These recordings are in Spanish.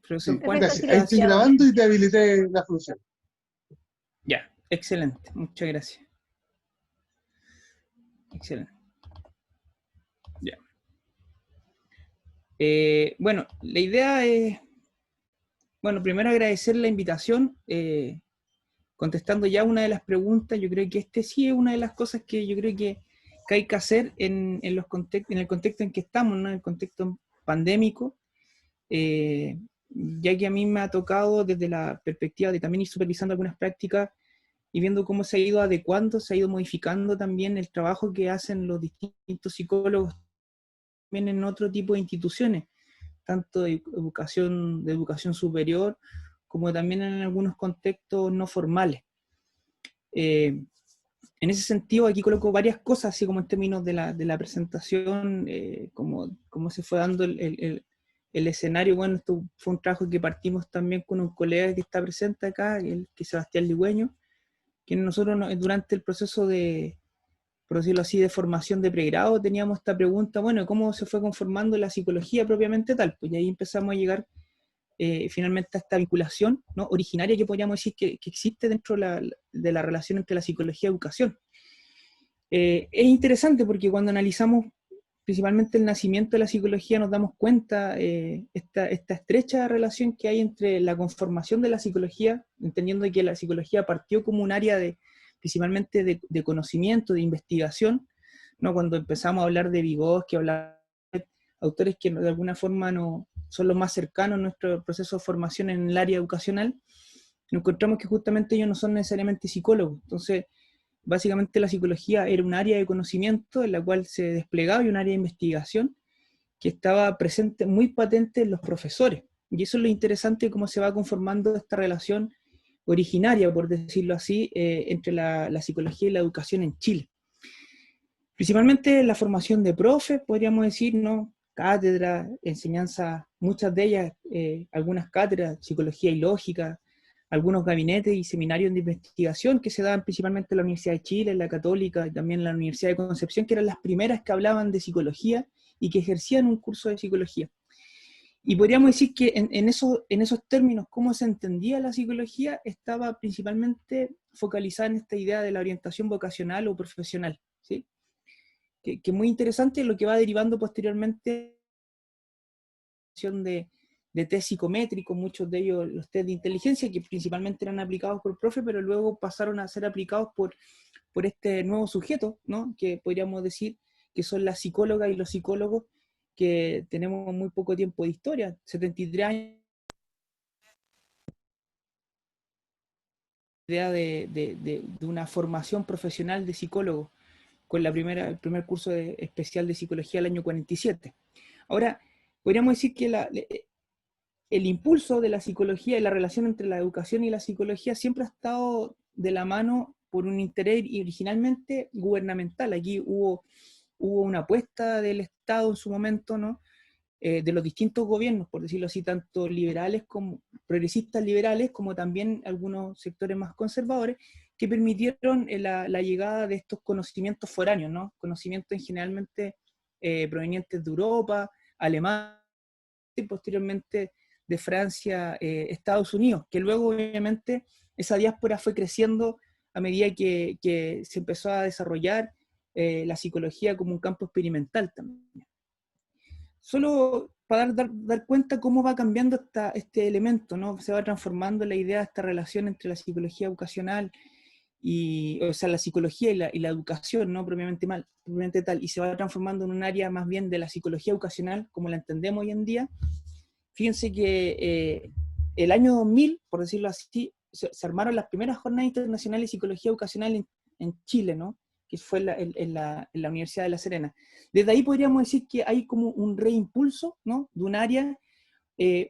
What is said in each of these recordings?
Profesor Sí. Juan, Ahí estoy grabando y te habilité la función. Ya, excelente. Muchas gracias. Excelente. Ya. Bueno, la idea es, bueno, primero agradecer la invitación, contestando ya una de las preguntas. Yo creo que este sí es una de las cosas que yo creo que hay que hacer en el contexto en que estamos, ¿no? En el contexto pandémico, ya que a mí me ha tocado desde la perspectiva de también ir supervisando algunas prácticas y viendo cómo se ha ido adecuando, se ha ido modificando también el trabajo que hacen los distintos psicólogos también en otro tipo de instituciones, tanto de educación superior, como también en algunos contextos no formales. En ese sentido, aquí coloco varias cosas, así como en términos de la presentación, cómo se fue dando el escenario. Bueno, esto fue un trabajo que partimos también con un colega que está presente acá, que es Sebastián Ligüeño, que nosotros durante el proceso de, por decirlo así, de formación de pregrado, teníamos esta pregunta, bueno, ¿cómo se fue conformando la psicología propiamente tal? Pues y ahí empezamos a llegar finalmente a esta vinculación, ¿no?, originaria, que podríamos decir que existe dentro de la relación entre la psicología y educación. Es interesante porque cuando analizamos principalmente el nacimiento de la psicología nos damos cuenta esta estrecha relación que hay entre la conformación de la psicología, entendiendo que la psicología partió como un área principalmente de conocimiento, de investigación, ¿no? Cuando empezamos a hablar de Vygotsky, hablar de autores que de alguna forma no, son los más cercanos a nuestro proceso de formación en el área educacional, nos encontramos que justamente ellos no son necesariamente psicólogos. Entonces, básicamente la psicología era un área de conocimiento en la cual se desplegaba y un área de investigación que estaba presente, muy patente en los profesores. Y eso es lo interesante de cómo se va conformando esta relación originaria, por decirlo así, entre la psicología y la educación en Chile. Principalmente la formación de profes, podríamos decir, ¿no? Cátedras, enseñanza, muchas de ellas, algunas cátedras, psicología y lógica, algunos gabinetes y seminarios de investigación que se daban principalmente en la Universidad de Chile, en la Católica y también en la Universidad de Concepción, que eran las primeras que hablaban de psicología y que ejercían un curso de psicología. Y podríamos decir que en esos términos, cómo se entendía la psicología, estaba principalmente focalizada en esta idea de la orientación vocacional o profesional, ¿sí? Que es muy interesante, lo que va derivando posteriormente de test psicométricos, muchos de ellos los test de inteligencia, que principalmente eran aplicados por profe, pero luego pasaron a ser aplicados por este nuevo sujeto, ¿no? Que podríamos decir que son las psicólogas y los psicólogos, que tenemos muy poco tiempo de historia, 73 años, idea de una formación profesional de psicólogo, con el primer curso especial de psicología el año 47. Ahora, podríamos decir que el impulso de la psicología y la relación entre la educación y la psicología siempre ha estado de la mano por un interés originalmente gubernamental. Aquí hubo una apuesta del Estado en su momento, ¿no? De los distintos gobiernos, por decirlo así, tanto liberales como progresistas liberales, como también algunos sectores más conservadores, que permitieron la llegada de estos conocimientos foráneos, ¿no? Conocimientos generalmente provenientes de Europa, Alemania, y posteriormente de Francia, Estados Unidos, que luego obviamente esa diáspora fue creciendo a medida que se empezó a desarrollar la psicología como un campo experimental también. Solo para dar cuenta cómo va cambiando este elemento, ¿no? Se va transformando la idea de esta relación entre la psicología educacional o sea, la psicología y la educación, ¿no? Propiamente tal, y se va transformando en un área más bien de la psicología educacional, como la entendemos hoy en día. Fíjense que el año 2000, por decirlo así, se armaron las primeras jornadas internacionales de psicología educacional en Chile, ¿no? Que fue en la Universidad de La Serena. Desde ahí podríamos decir que hay como un reimpulso, ¿no? De un área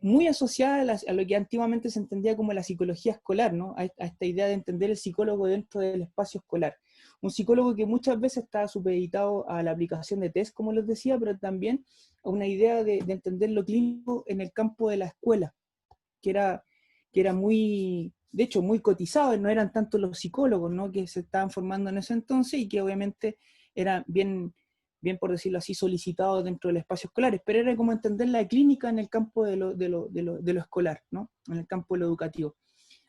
muy asociada a lo que antiguamente se entendía como la psicología escolar, ¿no? A esta idea de entender el psicólogo dentro del espacio escolar. Un psicólogo que muchas veces está supeditado a la aplicación de test, como les decía, pero también a una idea de entender lo clínico en el campo de la escuela, que era muy, de hecho, muy cotizado. No eran tanto los psicólogos, ¿no?, que se estaban formando en ese entonces, y que obviamente eran bien bien por decirlo así, solicitado dentro del espacio escolar, pero era como entender la clínica en el campo de lo escolar, ¿no? En el campo de lo educativo.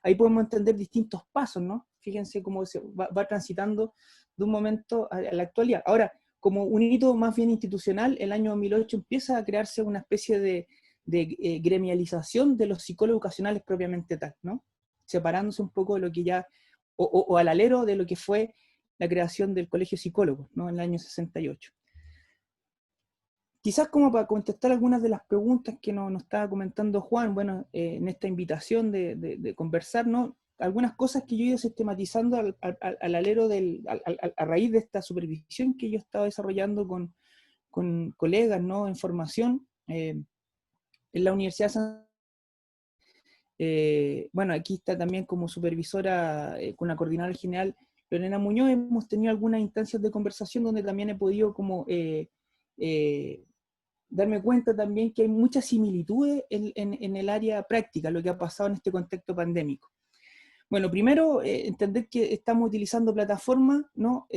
Ahí podemos entender distintos pasos, ¿no? Fíjense cómo se va transitando de un momento a la actualidad. Ahora, como un hito más bien institucional, el año 2008 empieza a crearse una especie de gremialización de los psicólogos ocasionales propiamente tal, ¿no? Separándose un poco de lo que ya, o al alero de lo que fue la creación del Colegio de Psicólogos, ¿no? En el año 68. Quizás como para contestar algunas de las preguntas que nos estaba comentando Juan, bueno, en esta invitación de conversar, ¿no? Algunas cosas que yo he ido sistematizando al alero a raíz de esta supervisión que yo estaba desarrollando con colegas, ¿no? En formación, en la Universidad de San bueno, aquí está también como supervisora con la coordinadora general Lorena Muñoz. Hemos tenido algunas instancias de conversación donde también he podido como darme cuenta también que hay muchas similitudes en el área práctica, lo que ha pasado en este contexto pandémico. Bueno, primero, entender que estamos utilizando plataformas, ¿no?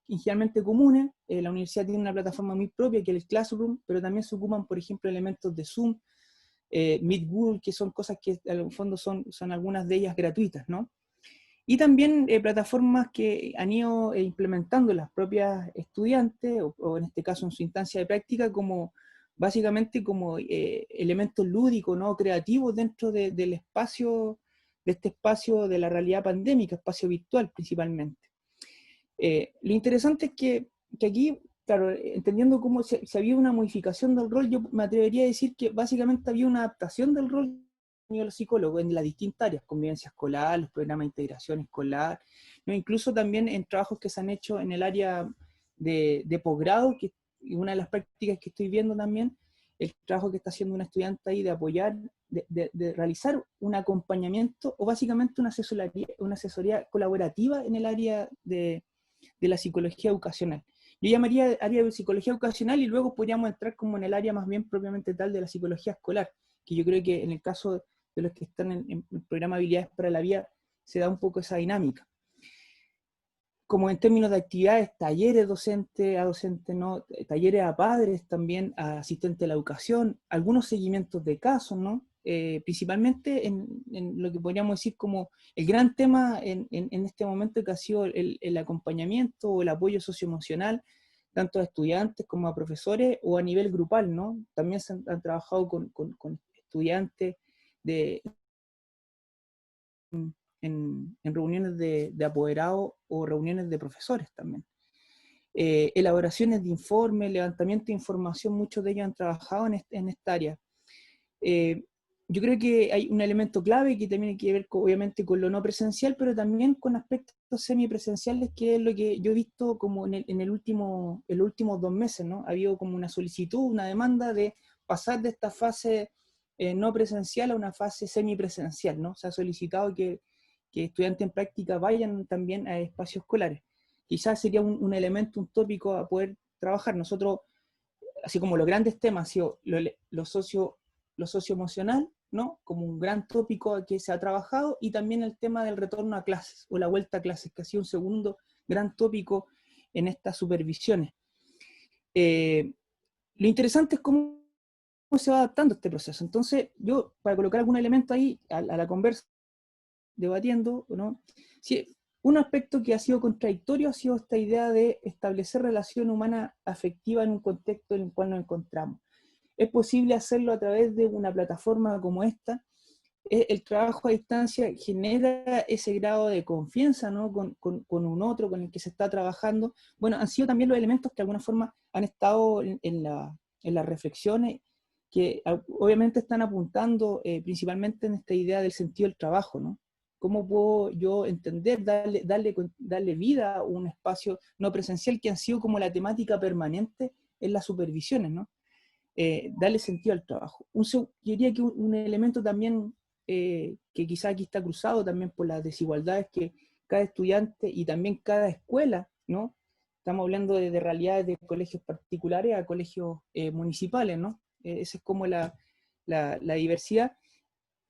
Inicialmente comunes. La universidad tiene una plataforma muy propia, que es el Classroom, pero también se ocupan, por ejemplo, elementos de Zoom, Meet Google, que son cosas que en el fondo son algunas de ellas gratuitas, ¿no? Y también plataformas que han ido implementando las propias estudiantes, o en este caso en su instancia de práctica, como básicamente como elementos lúdicos, ¿no? Creativos dentro del espacio, de este espacio de la realidad pandémica, espacio virtual principalmente. Lo interesante es que aquí, claro, entendiendo cómo se había una modificación del rol, yo me atrevería a decir que básicamente había una adaptación del rol de los psicólogos en las distintas áreas, convivencia escolar, los programas de integración escolar, ¿no? Incluso también en trabajos que se han hecho en el área de posgrado, que una de las prácticas que estoy viendo también, el trabajo que está haciendo una estudiante ahí de apoyar, de realizar un acompañamiento o básicamente una asesoría colaborativa en el área de la psicología educacional. Yo llamaría área de psicología educacional y luego podríamos entrar como en el área más bien propiamente tal de la psicología escolar, que yo creo que en el caso de los que están en el programa Habilidades para la Vida se da un poco esa dinámica. Como en términos de actividades, talleres docentes a docentes, ¿no? Talleres a padres también, a asistentes de la educación, algunos seguimientos de casos, ¿no? Principalmente en lo que podríamos decir como el gran tema en este momento, que ha sido el acompañamiento o el apoyo socioemocional, tanto a estudiantes como a profesores o a nivel grupal, ¿no? También se han trabajado con estudiantes en reuniones de apoderados o reuniones de profesores también. Elaboraciones de informes, levantamiento de información, muchos de ellos han trabajado en esta área. Yo creo que hay un elemento clave que también hay que ver obviamente con lo no presencial, pero también con aspectos semipresenciales, que es lo que yo he visto como en los últimos 2 meses, ¿no? Ha habido como una solicitud, una demanda de pasar de esta fase no presencial a una fase semipresencial, ¿no? Se ha solicitado que estudiantes en práctica vayan también a espacios escolares. Quizás sería un elemento, un tópico a poder trabajar. Nosotros, así como los grandes temas, han sido lo socioemocional, ¿no? Como un gran tópico que se ha trabajado, y también el tema del retorno a clases, o la vuelta a clases, que ha sido un segundo gran tópico en estas supervisiones. Lo interesante es cómo se va adaptando este proceso. Entonces, yo, para colocar algún elemento ahí a la conversa, debatiendo, ¿no? Sí, un aspecto que ha sido contradictorio ha sido esta idea de establecer relación humana afectiva en un contexto en el cual nos encontramos. Es posible hacerlo a través de una plataforma como esta. El trabajo a distancia genera ese grado de confianza, ¿no? con un otro con el que se está trabajando. Bueno, han sido también los elementos que de alguna forma han estado en las reflexiones, que obviamente están apuntando principalmente en esta idea del sentido del trabajo, ¿no? ¿Cómo puedo yo entender, darle vida a un espacio no presencial, que han sido como la temática permanente en las supervisiones, ¿no? Darle sentido al trabajo. Yo diría que un elemento también que quizá aquí está cruzado también por las desigualdades que cada estudiante y también cada escuela, ¿no? Estamos hablando de realidades de colegios particulares a colegios municipales, ¿no? Esa es como la diversidad.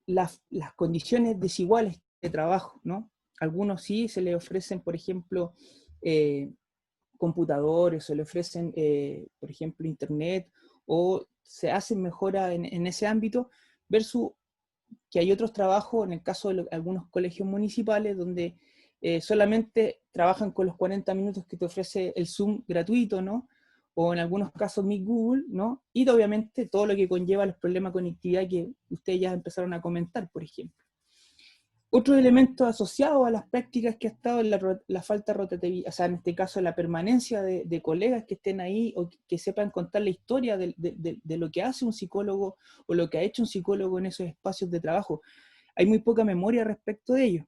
Las condiciones desiguales de trabajo, ¿no? Algunos sí se les ofrecen, por ejemplo, computadores, se le ofrecen, por ejemplo, internet, o se hacen mejoras en ese ámbito, versus que hay otros trabajos, en el caso de algunos colegios municipales, donde solamente trabajan con los 40 minutos que te ofrece el Zoom gratuito, ¿no? O en algunos casos Meet Google, ¿no? Y obviamente todo lo que conlleva los problemas de conectividad que ustedes ya empezaron a comentar, por ejemplo. Otro elemento asociado a las prácticas que ha estado es la falta de rotatividad, o sea, en este caso la permanencia de colegas que estén ahí o que sepan contar la historia de lo que hace un psicólogo o lo que ha hecho un psicólogo en esos espacios de trabajo. Hay muy poca memoria respecto de ello.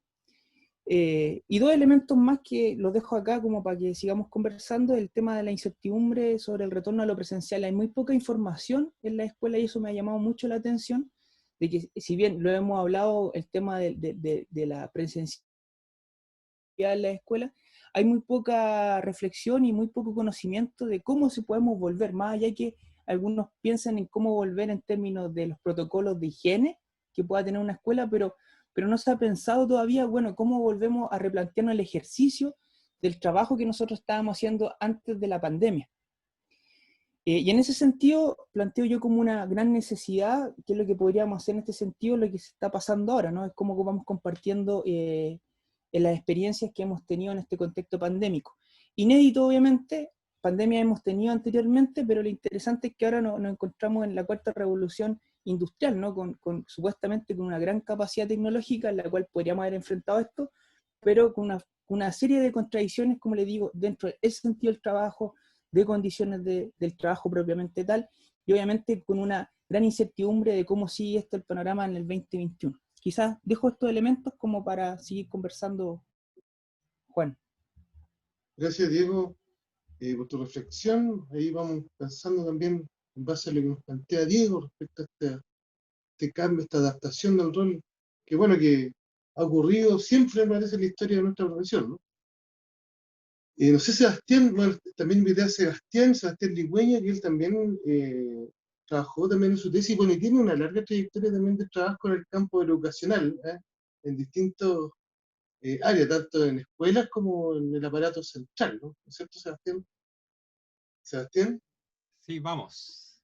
Y dos elementos más que los dejo acá como para que sigamos conversando: el tema de la incertidumbre sobre el retorno a lo presencial. Hay muy poca información en la escuela y eso me ha llamado mucho la atención, de que si bien lo hemos hablado, el tema de la presencialidad en la escuela, hay muy poca reflexión y muy poco conocimiento de cómo se podemos volver, más allá que algunos piensan en cómo volver en términos de los protocolos de higiene que pueda tener una escuela, pero no se ha pensado todavía, bueno, cómo volvemos a replantearnos el ejercicio del trabajo que nosotros estábamos haciendo antes de la pandemia. Y en ese sentido, planteo yo como una gran necesidad, que es lo que podríamos hacer en este sentido, lo que se está pasando ahora, ¿no? Es cómo vamos compartiendo en las experiencias que hemos tenido en este contexto pandémico. Inédito, obviamente, pandemia hemos tenido anteriormente, pero lo interesante es que ahora nos encontramos en la cuarta revolución industrial, ¿no? Supuestamente con una gran capacidad tecnológica en la cual podríamos haber enfrentado esto, pero con una serie de contradicciones, como le digo, dentro de ese sentido del trabajo, de condiciones del trabajo propiamente tal, y obviamente con una gran incertidumbre de cómo sigue esto el panorama en el 2021. Quizás dejo estos elementos como para seguir conversando, Juan. Gracias, Diego, por tu reflexión. Ahí vamos pensando también en base a lo que nos plantea Diego respecto a este cambio, esta adaptación del rol, que bueno, que ha ocurrido siempre, me parece, en la historia de nuestra profesión, ¿no? No sé, Sebastián, bueno, también invité a Sebastián Ligüeña, que él también trabajó también en su tesis, bueno, y tiene una larga trayectoria también de trabajo en el campo educacional, en distintos áreas, tanto en escuelas como en el aparato central, ¿no? ¿No es cierto, Sebastián? Sebastián. Sí, vamos.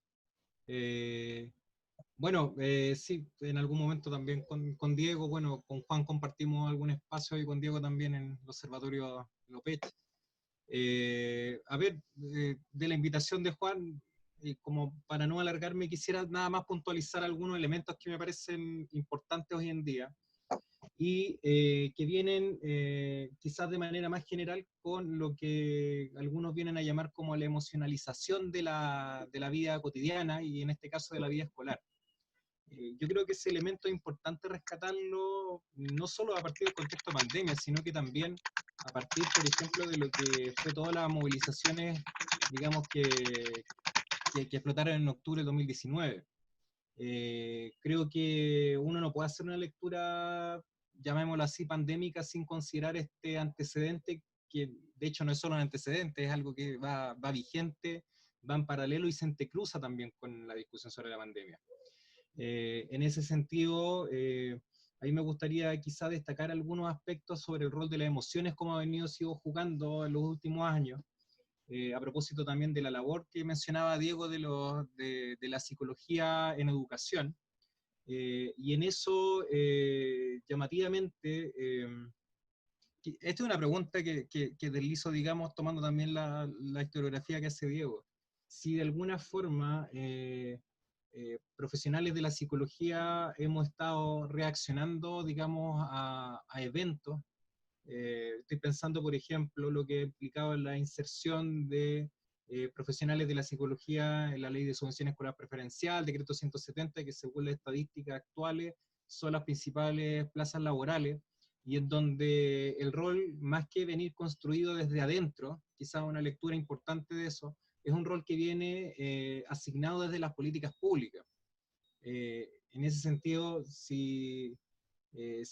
Bueno, sí, en algún momento también con Diego, bueno, con Juan compartimos algún espacio y con Diego también en el Observatorio Lopech. A ver, de la invitación de Juan, como para no alargarme, quisiera nada más puntualizar algunos elementos que me parecen importantes hoy en día y que vienen quizás de manera más general con lo que algunos vienen a llamar como la emocionalización de la vida cotidiana y en este caso de la vida escolar. Yo creo que ese elemento es importante rescatarlo no solo a partir del contexto de pandemia, sino que también a partir, por ejemplo, de lo que fue todas las movilizaciones, digamos, que explotaron en octubre de 2019. Creo que uno no puede hacer una lectura, llamémoslo así, pandémica, sin considerar este antecedente, que de hecho no es solo un antecedente, es algo que va vigente, va en paralelo y se entrecruza también con la discusión sobre la pandemia. En ese sentido, a mí me gustaría quizá destacar algunos aspectos sobre el rol de las emociones, como ha sido jugando en los últimos años, a propósito también de la labor que mencionaba Diego de la psicología en educación. Y en eso, llamativamente, esta es una pregunta que deslizo, digamos, tomando también la historiografía que hace Diego. Si de alguna forma profesionales de la psicología hemos estado reaccionando, digamos, a eventos. Estoy pensando, por ejemplo, lo que ha implicado la inserción de profesionales de la psicología en la Ley de Subvención Escolar Preferencial, decreto 170, que según las estadísticas actuales son las principales plazas laborales, y en donde el rol, más que venir construido desde adentro, quizás una lectura importante de eso, es un rol que viene asignado desde las políticas públicas. En ese sentido, si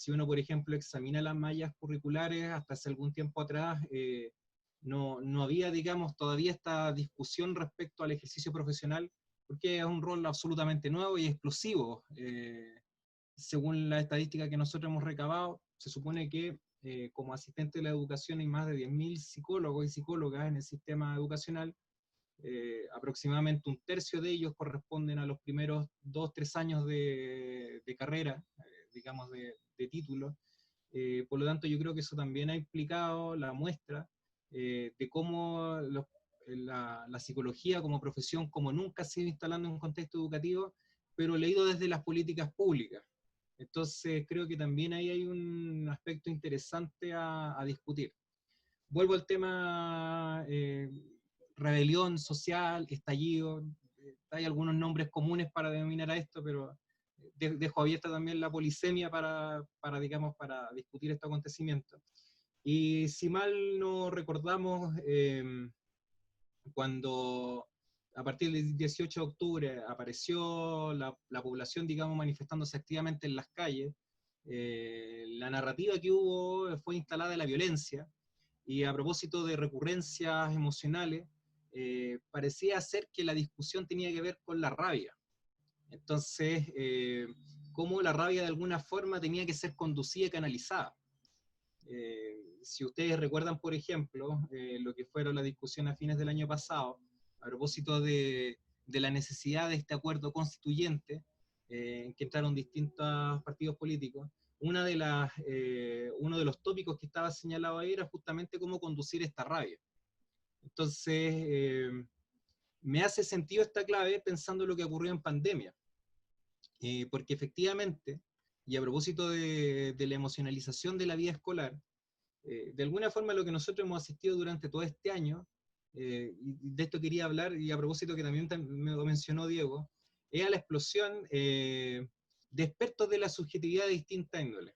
uno, por ejemplo, examina las mallas curriculares, hasta hace algún tiempo atrás, no había, digamos, todavía esta discusión respecto al ejercicio profesional, porque es un rol absolutamente nuevo y explosivo. Según la estadística que nosotros hemos recabado, se supone que como asistente de la educación hay más de 10.000 psicólogos y psicólogas en el sistema educacional. Aproximadamente un tercio de ellos corresponden a los primeros 2-3 años de carrera, digamos, de título. Por lo tanto, yo creo que eso también ha implicado la muestra de cómo la psicología como profesión, como nunca se ha ido instalando en un contexto educativo, pero leído desde las políticas públicas. Entonces, creo que también ahí hay un aspecto interesante a discutir. Vuelvo al tema rebelión social, estallido. Hay algunos nombres comunes para denominar a esto, pero dejo abierta también la polisemia digamos, para discutir este acontecimiento. Y si mal no recordamos, cuando a partir del 18 de octubre apareció la población, digamos, manifestándose activamente en las calles, la narrativa que hubo fue instalada en la violencia, y a propósito de recurrencias emocionales, parecía ser que la discusión tenía que ver con la rabia. Entonces, cómo la rabia de alguna forma tenía que ser conducida y canalizada. Si ustedes recuerdan, por ejemplo, lo que fueron las discusiones a fines del año pasado, a propósito de la necesidad de este acuerdo constituyente, en que entraron distintos partidos políticos, uno de los tópicos que estaba señalado ahí era justamente cómo conducir esta rabia. Entonces, me hace sentido esta clave pensando en lo que ocurrió en pandemia, porque efectivamente, y a propósito de la emocionalización de la vida escolar, de alguna forma lo que nosotros hemos asistido durante todo este año, y de esto quería hablar, y a propósito que también me lo mencionó Diego, es a la explosión de expertos de la subjetividad de distinta índole.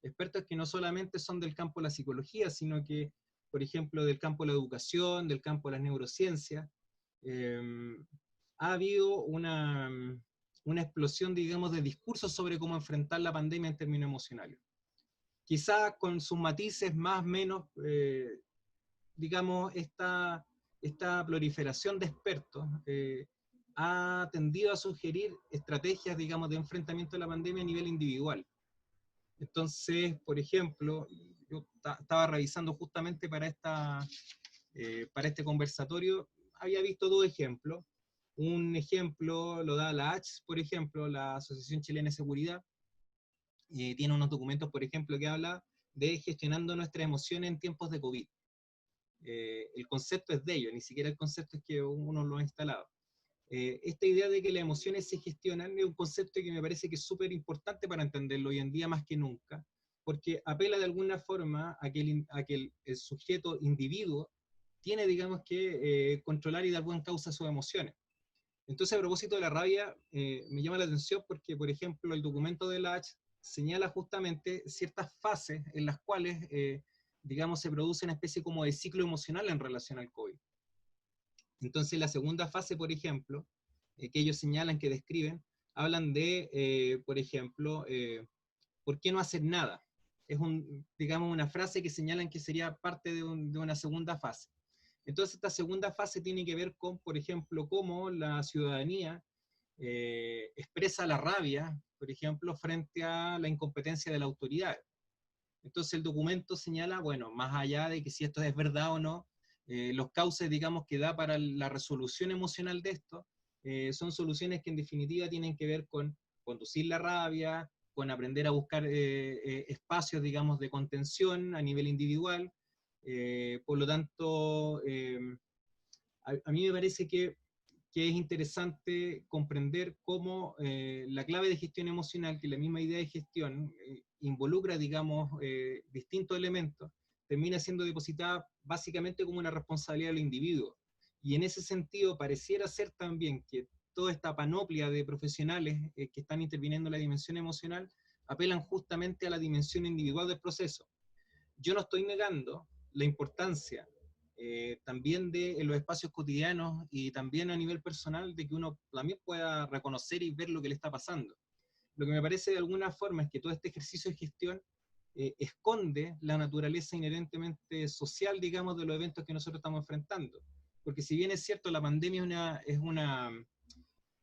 Expertos que no solamente son del campo de la psicología, sino que, por ejemplo, del campo de la educación, del campo de las neurociencias. Ha habido una explosión, digamos, de discursos sobre cómo enfrentar la pandemia en términos emocionales. Quizá con sus matices más o menos, digamos, esta proliferación de expertos ha tendido a sugerir estrategias, digamos, de enfrentamiento de la pandemia a nivel individual. Entonces, por ejemplo, yo estaba revisando justamente para este conversatorio, había visto 2 ejemplos. Un ejemplo lo da la ACH, por ejemplo, la Asociación Chilena de Seguridad, tiene unos documentos, por ejemplo, que habla de gestionando nuestras emociones en tiempos de COVID. El concepto es de ellos, ni siquiera el concepto es que uno lo ha instalado. Esta idea de que las emociones se gestionan es un concepto que me parece que es súper importante para entenderlo hoy en día más que nunca, porque apela de alguna forma a que el sujeto individuo tiene, digamos, que controlar y dar buena causa a sus emociones. Entonces, a propósito de la rabia, me llama la atención porque, por ejemplo, el documento de la H señala justamente ciertas fases en las cuales, digamos, se produce una especie como de ciclo emocional en relación al COVID. Entonces, la segunda fase, por ejemplo, que ellos señalan, que describen, hablan de, por ejemplo, ¿por qué no hacer nada? Es digamos, una frase que señalan que sería parte de una segunda fase. Entonces, esta segunda fase tiene que ver con, por ejemplo, cómo la ciudadanía expresa la rabia, por ejemplo, frente a la incompetencia de la autoridad. Entonces, el documento señala, bueno, más allá de que si esto es verdad o no, los cauces, digamos, que da para la resolución emocional de esto, son soluciones que en definitiva tienen que ver con conducir la rabia, con aprender a buscar espacios, digamos, de contención a nivel individual. Por lo tanto, a mí me parece que es interesante comprender cómo la clave de gestión emocional, que la misma idea de gestión involucra, digamos, distintos elementos, termina siendo depositada básicamente como una responsabilidad del individuo. Y en ese sentido, pareciera ser también que toda esta panoplia de profesionales que están interviniendo en la dimensión emocional apelan justamente a la dimensión individual del proceso. Yo no estoy negando la importancia también de los espacios cotidianos y también a nivel personal de que uno también pueda reconocer y ver lo que le está pasando. Lo que me parece de alguna forma es que todo este ejercicio de gestión esconde la naturaleza inherentemente social, digamos, de los eventos que nosotros estamos enfrentando. Porque si bien es cierto, la pandemia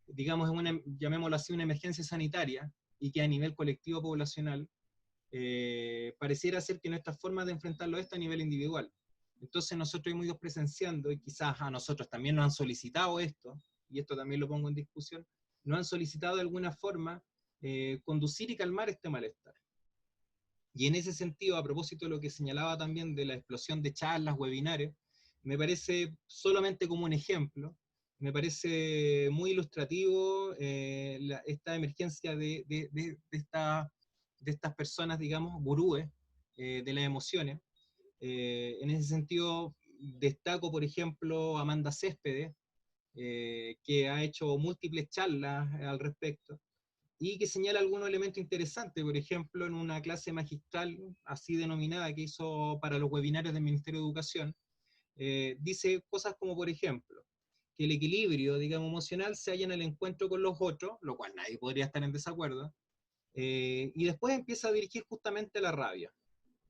digamos, llamémoslo así, una emergencia sanitaria, y que a nivel colectivo poblacional pareciera ser que nuestra forma de enfrentarlo es a nivel individual. Entonces nosotros hemos ido presenciando, y quizás a nosotros también nos han solicitado esto, y esto también lo pongo en discusión, nos han solicitado de alguna forma conducir y calmar este malestar. Y en ese sentido, a propósito de lo que señalaba también de la explosión de charlas, webinares, me parece, solamente como un ejemplo, me parece muy ilustrativo esta emergencia de estas personas, digamos, gurúes de las emociones. En ese sentido, destaco, por ejemplo, a Amanda Céspedes, que ha hecho múltiples charlas al respecto, y que señala algunos elementos interesantes. Por ejemplo, en una clase magistral, así denominada, que hizo para los webinarios del Ministerio de Educación, dice cosas como, por ejemplo, que el equilibrio, digamos, emocional se halla en el encuentro con los otros, lo cual nadie podría estar en desacuerdo, y después empieza a dirigir justamente la rabia.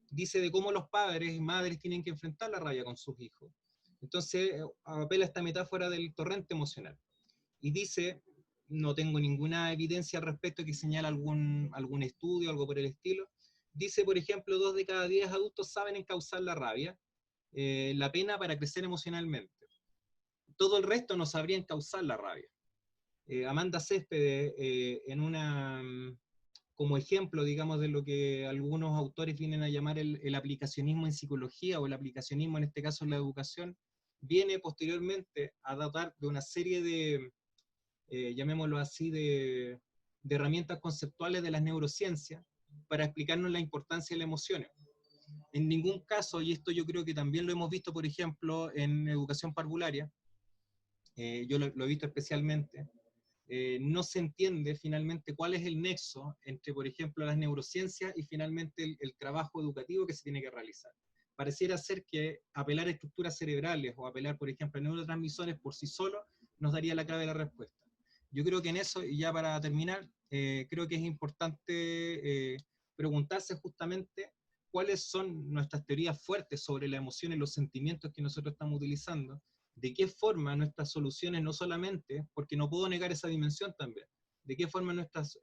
Dice de cómo los padres y madres tienen que enfrentar la rabia con sus hijos. Entonces, apela a esta metáfora del torrente emocional. Y dice, no tengo ninguna evidencia al respecto que señala algún estudio, algo por el estilo, dice, por ejemplo, 2 de cada 10 adultos saben encauzar la rabia, la pena para crecer emocionalmente. Todo el resto no sabría encauzar la rabia. Amanda Céspedes, como ejemplo, digamos, de lo que algunos autores vienen a llamar el aplicacionismo en psicología, o el aplicacionismo en este caso en la educación, viene posteriormente a dotar de una serie de, llamémoslo así, de herramientas conceptuales de las neurociencias para explicarnos la importancia de las emociones. En ningún caso, y esto yo creo que también lo hemos visto, por ejemplo, en educación parvularia, yo lo he visto especialmente, no se entiende finalmente cuál es el nexo entre, por ejemplo, las neurociencias y finalmente el trabajo educativo que se tiene que realizar. Pareciera ser que apelar a estructuras cerebrales o apelar, por ejemplo, a neurotransmisores por sí solo nos daría la clave de la respuesta. Yo creo que en eso, y ya para terminar, creo que es importante preguntarse justamente cuáles son nuestras teorías fuertes sobre la emoción y los sentimientos que nosotros estamos utilizando, de qué forma nuestras soluciones, no solamente, porque no puedo negar esa dimensión también, de qué forma nuestras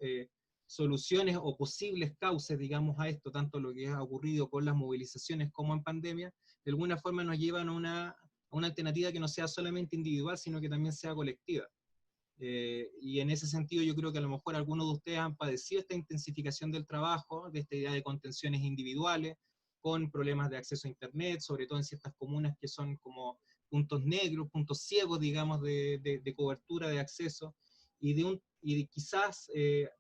soluciones o posibles causas, digamos, a esto, tanto lo que ha ocurrido con las movilizaciones como en pandemia, de alguna forma nos llevan a una alternativa que no sea solamente individual, sino que también sea colectiva. Y en ese sentido yo creo que a lo mejor algunos de ustedes han padecido esta intensificación del trabajo, de esta idea de contenciones individuales, con problemas de acceso a Internet, sobre todo en ciertas comunas que son como puntos negros, puntos ciegos, digamos, de cobertura de acceso, y quizás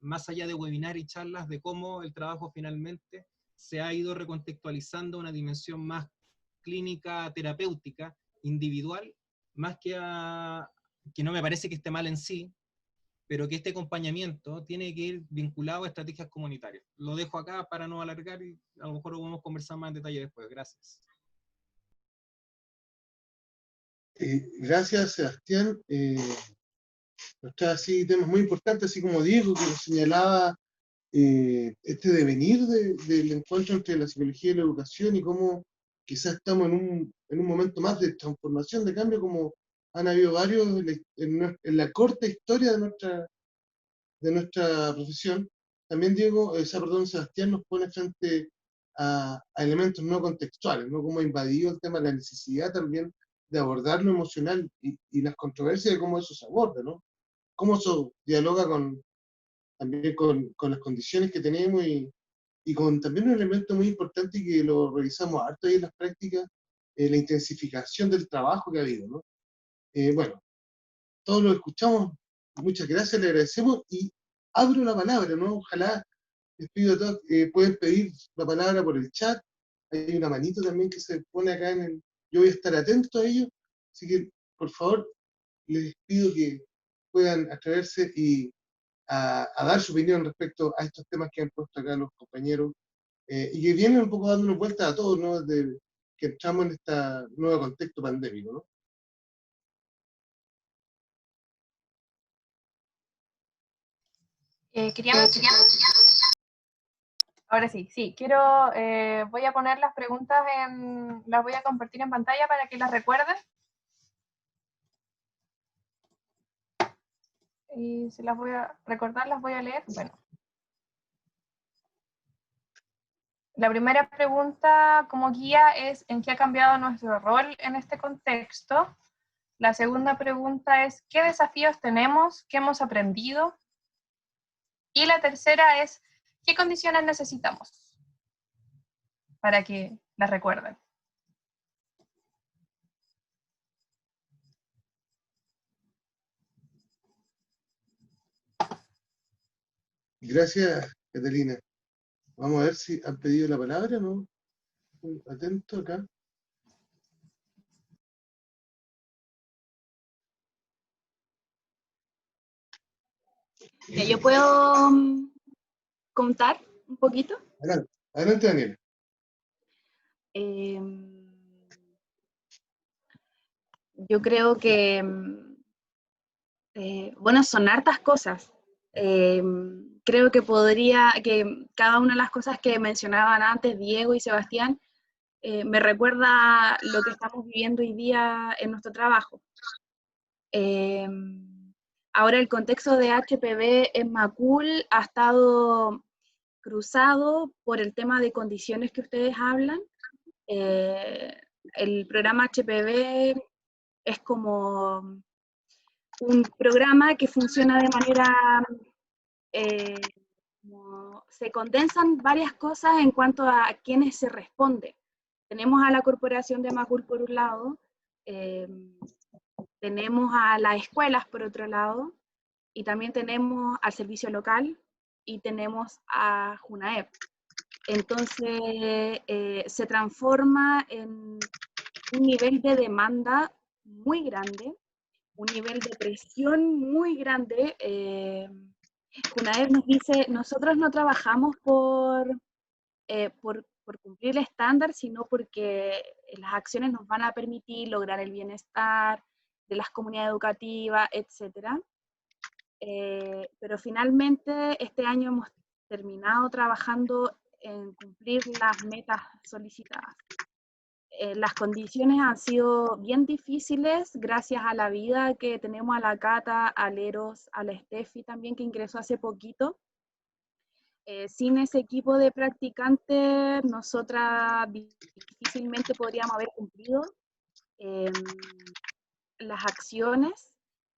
más allá de webinar y charlas, de cómo el trabajo finalmente se ha ido recontextualizando a una dimensión más clínica, terapéutica, individual, más que no me parece que esté mal en sí, pero que este acompañamiento tiene que ir vinculado a estrategias comunitarias. Lo dejo acá para no alargar, y a lo mejor lo podemos conversar más en detalle después. Gracias. Gracias, Sebastián. Así temas muy importantes, así como Diego, que nos señalaba este devenir del encuentro entre la psicología y la educación, y cómo quizás estamos en un momento más de transformación, de cambio, como han habido varios en la corta historia de nuestra profesión. También Diego, perdón, Sebastián nos pone frente a elementos no contextuales, ¿no? Cómo ha invadido el tema de la necesidad también de abordar lo emocional y las controversias de cómo eso se aborda, ¿no? Cómo eso dialoga también con las condiciones que tenemos, y con también un elemento muy importante y que lo revisamos harto ahí en las prácticas, la intensificación del trabajo que ha habido, ¿no? Bueno, todos lo escuchamos, muchas gracias, le agradecemos, y abro la palabra, ¿no? Ojalá, les pido a todos, pueden pedir la palabra por el chat, hay una manito también que se pone acá yo voy a estar atento a ello, así que por favor les pido que puedan atreverse y a dar su opinión respecto a estos temas que han puesto acá los compañeros, y que vienen un poco dándonos vueltas a todos, ¿no? Desde que entramos en este nuevo contexto pandémico, ¿no? Ahora sí, voy a poner las preguntas las voy a compartir en pantalla para que las recuerden. Y se las voy a recordar, las voy a leer. Bueno. La primera pregunta como guía es ¿en qué ha cambiado nuestro rol en este contexto? La segunda pregunta es ¿qué desafíos tenemos? ¿Qué hemos aprendido? Y la tercera es ¿qué condiciones necesitamos? Para que las recuerden. Gracias, Catalina. Vamos a ver si han pedido la palabra, ¿no? Atento acá. Yo puedo contar un poquito. Adelante, adelante, Daniela. Yo creo que, bueno, son hartas cosas. Creo que que cada una de las cosas que mencionaban antes Diego y Sebastián, me recuerda lo que estamos viviendo hoy día en nuestro trabajo. Ahora el contexto de HPV en Macul ha estado cruzado por el tema de condiciones que ustedes hablan. El programa HPV es como un programa que funciona de manera, se condensan varias cosas en cuanto a quienes se responde. Tenemos a la Corporación de Macul por un lado, tenemos a las escuelas por otro lado, y también tenemos al servicio local y tenemos a JUNAEP. Entonces se transforma en un nivel de demanda muy grande, un nivel de presión muy grande. JUNAEP nos dice, nosotros no trabajamos por cumplir el estándar, sino porque las acciones nos van a permitir lograr el bienestar de las comunidades educativas, etc. Pero finalmente este año hemos terminado trabajando en cumplir las metas solicitadas. Las condiciones han sido bien difíciles gracias a la vida que tenemos a la Cata, a Leros, a la Steffi también, que ingresó hace poquito. Sin ese equipo de practicantes, nosotras difícilmente podríamos haber cumplido las acciones,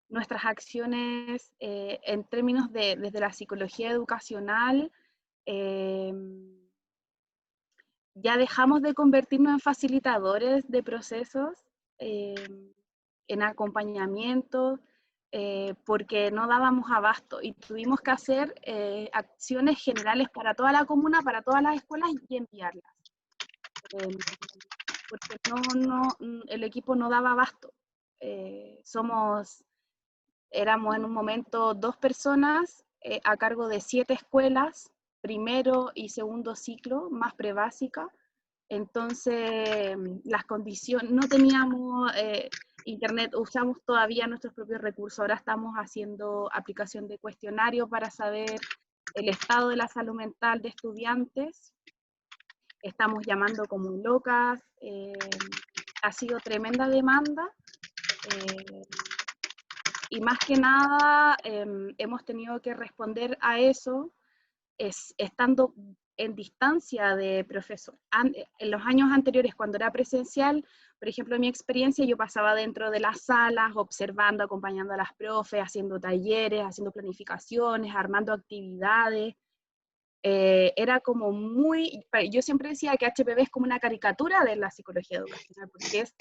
nuestras acciones en términos de desde la psicología educacional. Ya dejamos de convertirnos en facilitadores de procesos, en acompañamiento, porque no dábamos abasto y tuvimos que hacer acciones generales para toda la comuna, para todas las escuelas y enviarlas. Porque el equipo no daba abasto. Éramos en un momento 2 personas a cargo de 7 escuelas, primero y segundo ciclo, más prebásica. Entonces, las condiciones, no teníamos internet, usamos todavía nuestros propios recursos, ahora estamos haciendo aplicación de cuestionario para saber el estado de la salud mental de estudiantes, estamos llamando como locas, ha sido tremenda demanda, y más que nada hemos tenido que responder a eso estando en distancia de profesor. En los años anteriores, cuando era presencial, por ejemplo, en mi experiencia, yo pasaba dentro de las salas, observando, acompañando a las profes, haciendo talleres, haciendo planificaciones, armando actividades. Era como yo siempre decía que HPV es como una caricatura de la psicología educacional, porque es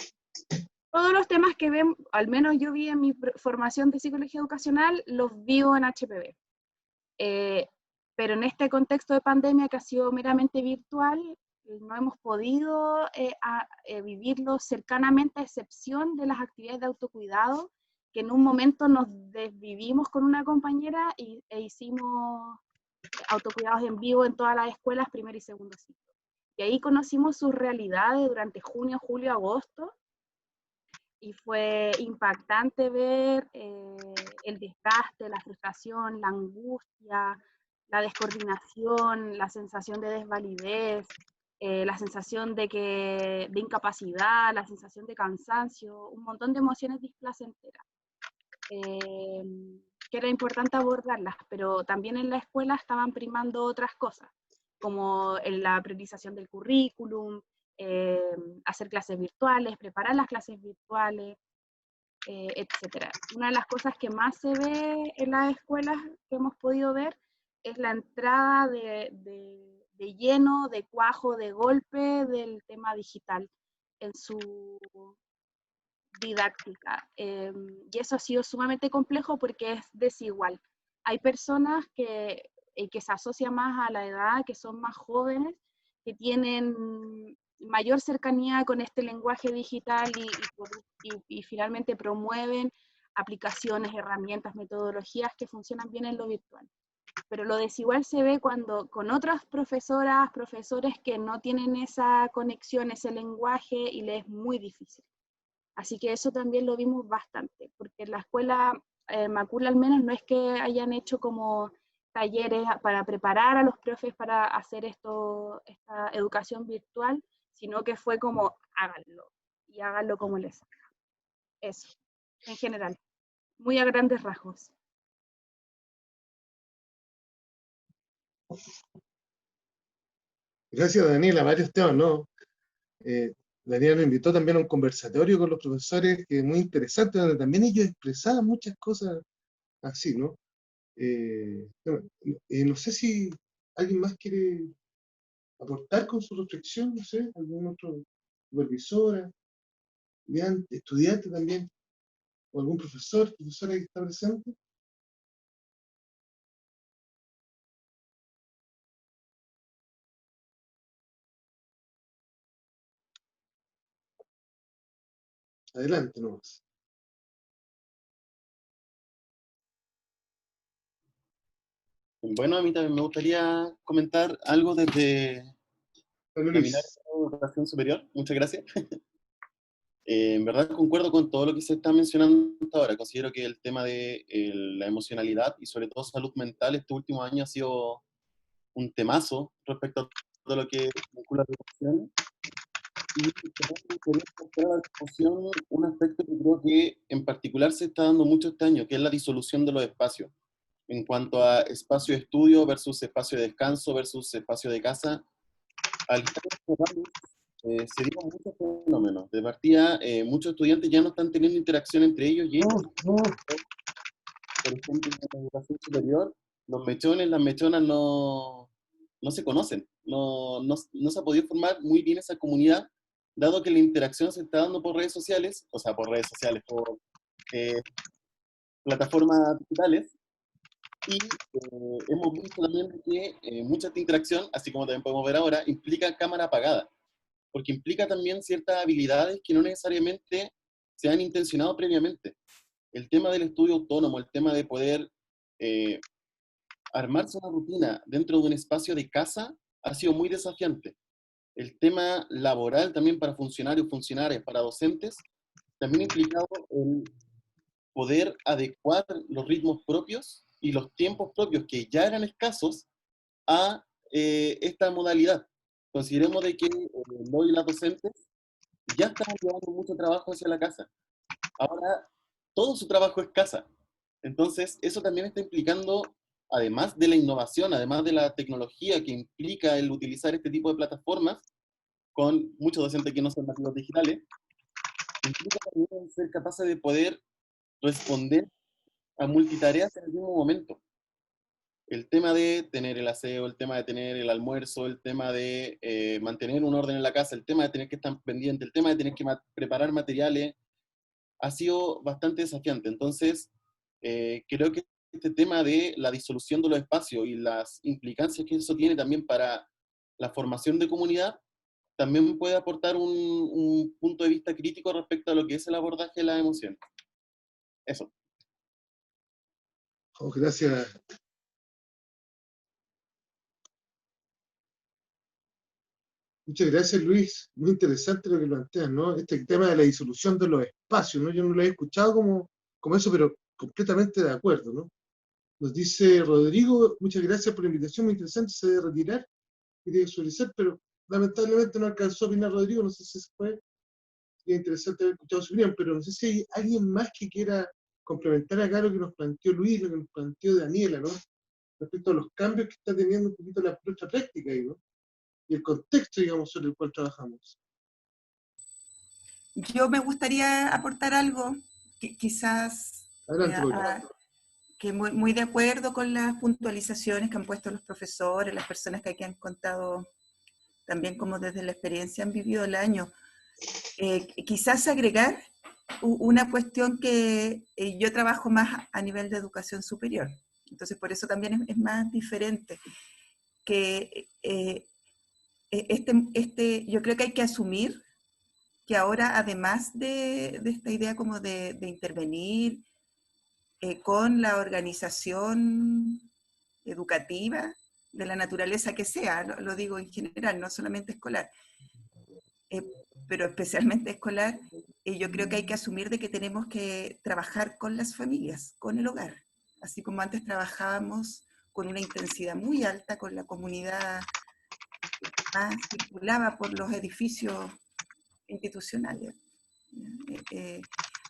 todos los temas que ven, al menos yo vi en mi formación de psicología educacional, los vivo en HPV. Pero en este contexto de pandemia que ha sido meramente virtual, no hemos podido vivirlo cercanamente, a excepción de las actividades de autocuidado, que en un momento nos desvivimos con una compañera e hicimos autocuidados en vivo en todas las escuelas, primer y segundo ciclo. Y ahí conocimos sus realidades durante junio, julio, agosto, y fue impactante ver el desgaste, la frustración, la angustia, la descoordinación, la sensación de desvalidez, la sensación de incapacidad, la sensación de cansancio, un montón de emociones displacenteras, que era importante abordarlas, pero también en la escuela estaban primando otras cosas. como en la priorización del currículum, hacer clases virtuales, preparar las clases virtuales, etc. Una de las cosas que más se ve en las escuelas que hemos podido ver es la entrada de lleno, de cuajo, de golpe del tema digital en su didáctica. Y eso ha sido sumamente complejo porque es desigual. Hay personas que se asocian más a la edad, que son más jóvenes, que tienen mayor cercanía con este lenguaje digital y finalmente promueven aplicaciones, herramientas, metodologías que funcionan bien en lo virtual. Pero lo desigual se ve cuando con otras profesoras, profesores que no tienen esa conexión, ese lenguaje, y les es muy difícil. Así que eso también lo vimos bastante, porque en la escuela Macul al menos no es que hayan hecho como talleres para preparar a los profes para hacer esta educación virtual, sino que fue como háganlo, y háganlo como les salga. Eso, en general, muy a grandes rasgos. Gracias, Daniela, varios temas, ¿no? Daniela nos invitó también a un conversatorio con los profesores, que es muy interesante, donde también ellos expresaban muchas cosas así, ¿no? No sé si alguien más quiere aportar con su reflexión, no sé, algún otro supervisora, estudiante también, o algún profesora que está presente. Adelante nomás. Bueno, a mí también me gustaría comentar algo desde Bueno, la mirada Luis, de la educación superior. Muchas gracias. En verdad concuerdo con todo lo que se está mencionando hasta ahora. Considero que el tema de la emocionalidad y sobre todo salud mental este último año ha sido un temazo respecto a todo lo que vincula a la educación. Y también me gustaría mostrar a la discusión un aspecto que creo que en particular se está dando mucho este año, que es la disolución de los espacios. En cuanto a espacio de estudio versus espacio de descanso versus espacio de casa, al estar encerrados, se dieron muchos fenómenos. De partida, muchos estudiantes ya no están teniendo interacción entre ellos y esto, por ejemplo, en la educación superior, los mechones, las mechonas no se conocen, no se ha podido formar muy bien esa comunidad, dado que la interacción se está dando por redes sociales, o sea, por redes sociales, por eh, plataformas digitales, y hemos visto también que mucha de esta interacción, así como también podemos ver ahora, implica cámara apagada, porque implica también ciertas habilidades que no necesariamente se han intencionado previamente. El tema del estudio autónomo, el tema de poder eh, armarse una rutina dentro de un espacio de casa, ha sido muy desafiante. El tema laboral también para funcionarios, funcionarias, para docentes, también ha implicado el poder adecuar los ritmos propios y los tiempos propios que ya eran escasos a esta modalidad. Consideremos de que los y las docentes ya están llevando mucho trabajo hacia la casa. Ahora, todo su trabajo es casa. Entonces, eso también está implicando, además de la innovación, además de la tecnología que implica el utilizar este tipo de plataformas, con muchos docentes que no son nativos digitales, implica también ser capaces de poder responder a multitareas en el mismo momento. El tema de tener el aseo, el tema de tener el almuerzo, el tema de mantener un orden en la casa, el tema de tener que estar pendiente, el tema de tener que preparar materiales, ha sido bastante desafiante. Entonces, creo que este tema de la disolución de los espacios y las implicancias que eso tiene también para la formación de comunidad, también puede aportar un punto de vista crítico respecto a lo que es el abordaje de las emociones. Eso. oh, gracias. Muchas gracias, Luis. Muy interesante lo que planteas, ¿no? Este tema de la disolución de los espacios, ¿no? Yo no lo he escuchado como eso, pero completamente de acuerdo, ¿no? Nos dice Rodrigo, muchas gracias por la invitación, muy interesante, se debe retirar, quería visualizar, pero lamentablemente no alcanzó a opinar Rodrigo, no sé si se fue. Sería interesante haber escuchado su opinión, pero no sé si hay alguien más que quiera complementar acá lo que nos planteó Luis, lo que nos planteó Daniela, ¿no? respecto a los cambios que está teniendo un poquito nuestra práctica ahí, ¿no? Y el contexto, digamos, sobre el cual trabajamos. Yo me gustaría aportar algo, que quizás Adelante, Paulina. que muy de acuerdo con las puntualizaciones que han puesto los profesores, las personas que aquí han contado también como desde la experiencia han vivido el año. Quizás agregar una cuestión que yo trabajo más a nivel de educación superior, entonces por eso también es más diferente, que yo creo que hay que asumir que ahora, además de esta idea como de intervenir con la organización educativa de la naturaleza que sea, lo digo en general, no solamente escolar, pero especialmente escolar, yo creo que hay que asumir de que tenemos que trabajar con las familias, con el hogar, así como antes trabajábamos con una intensidad muy alta con la comunidad más circulaba por los edificios institucionales.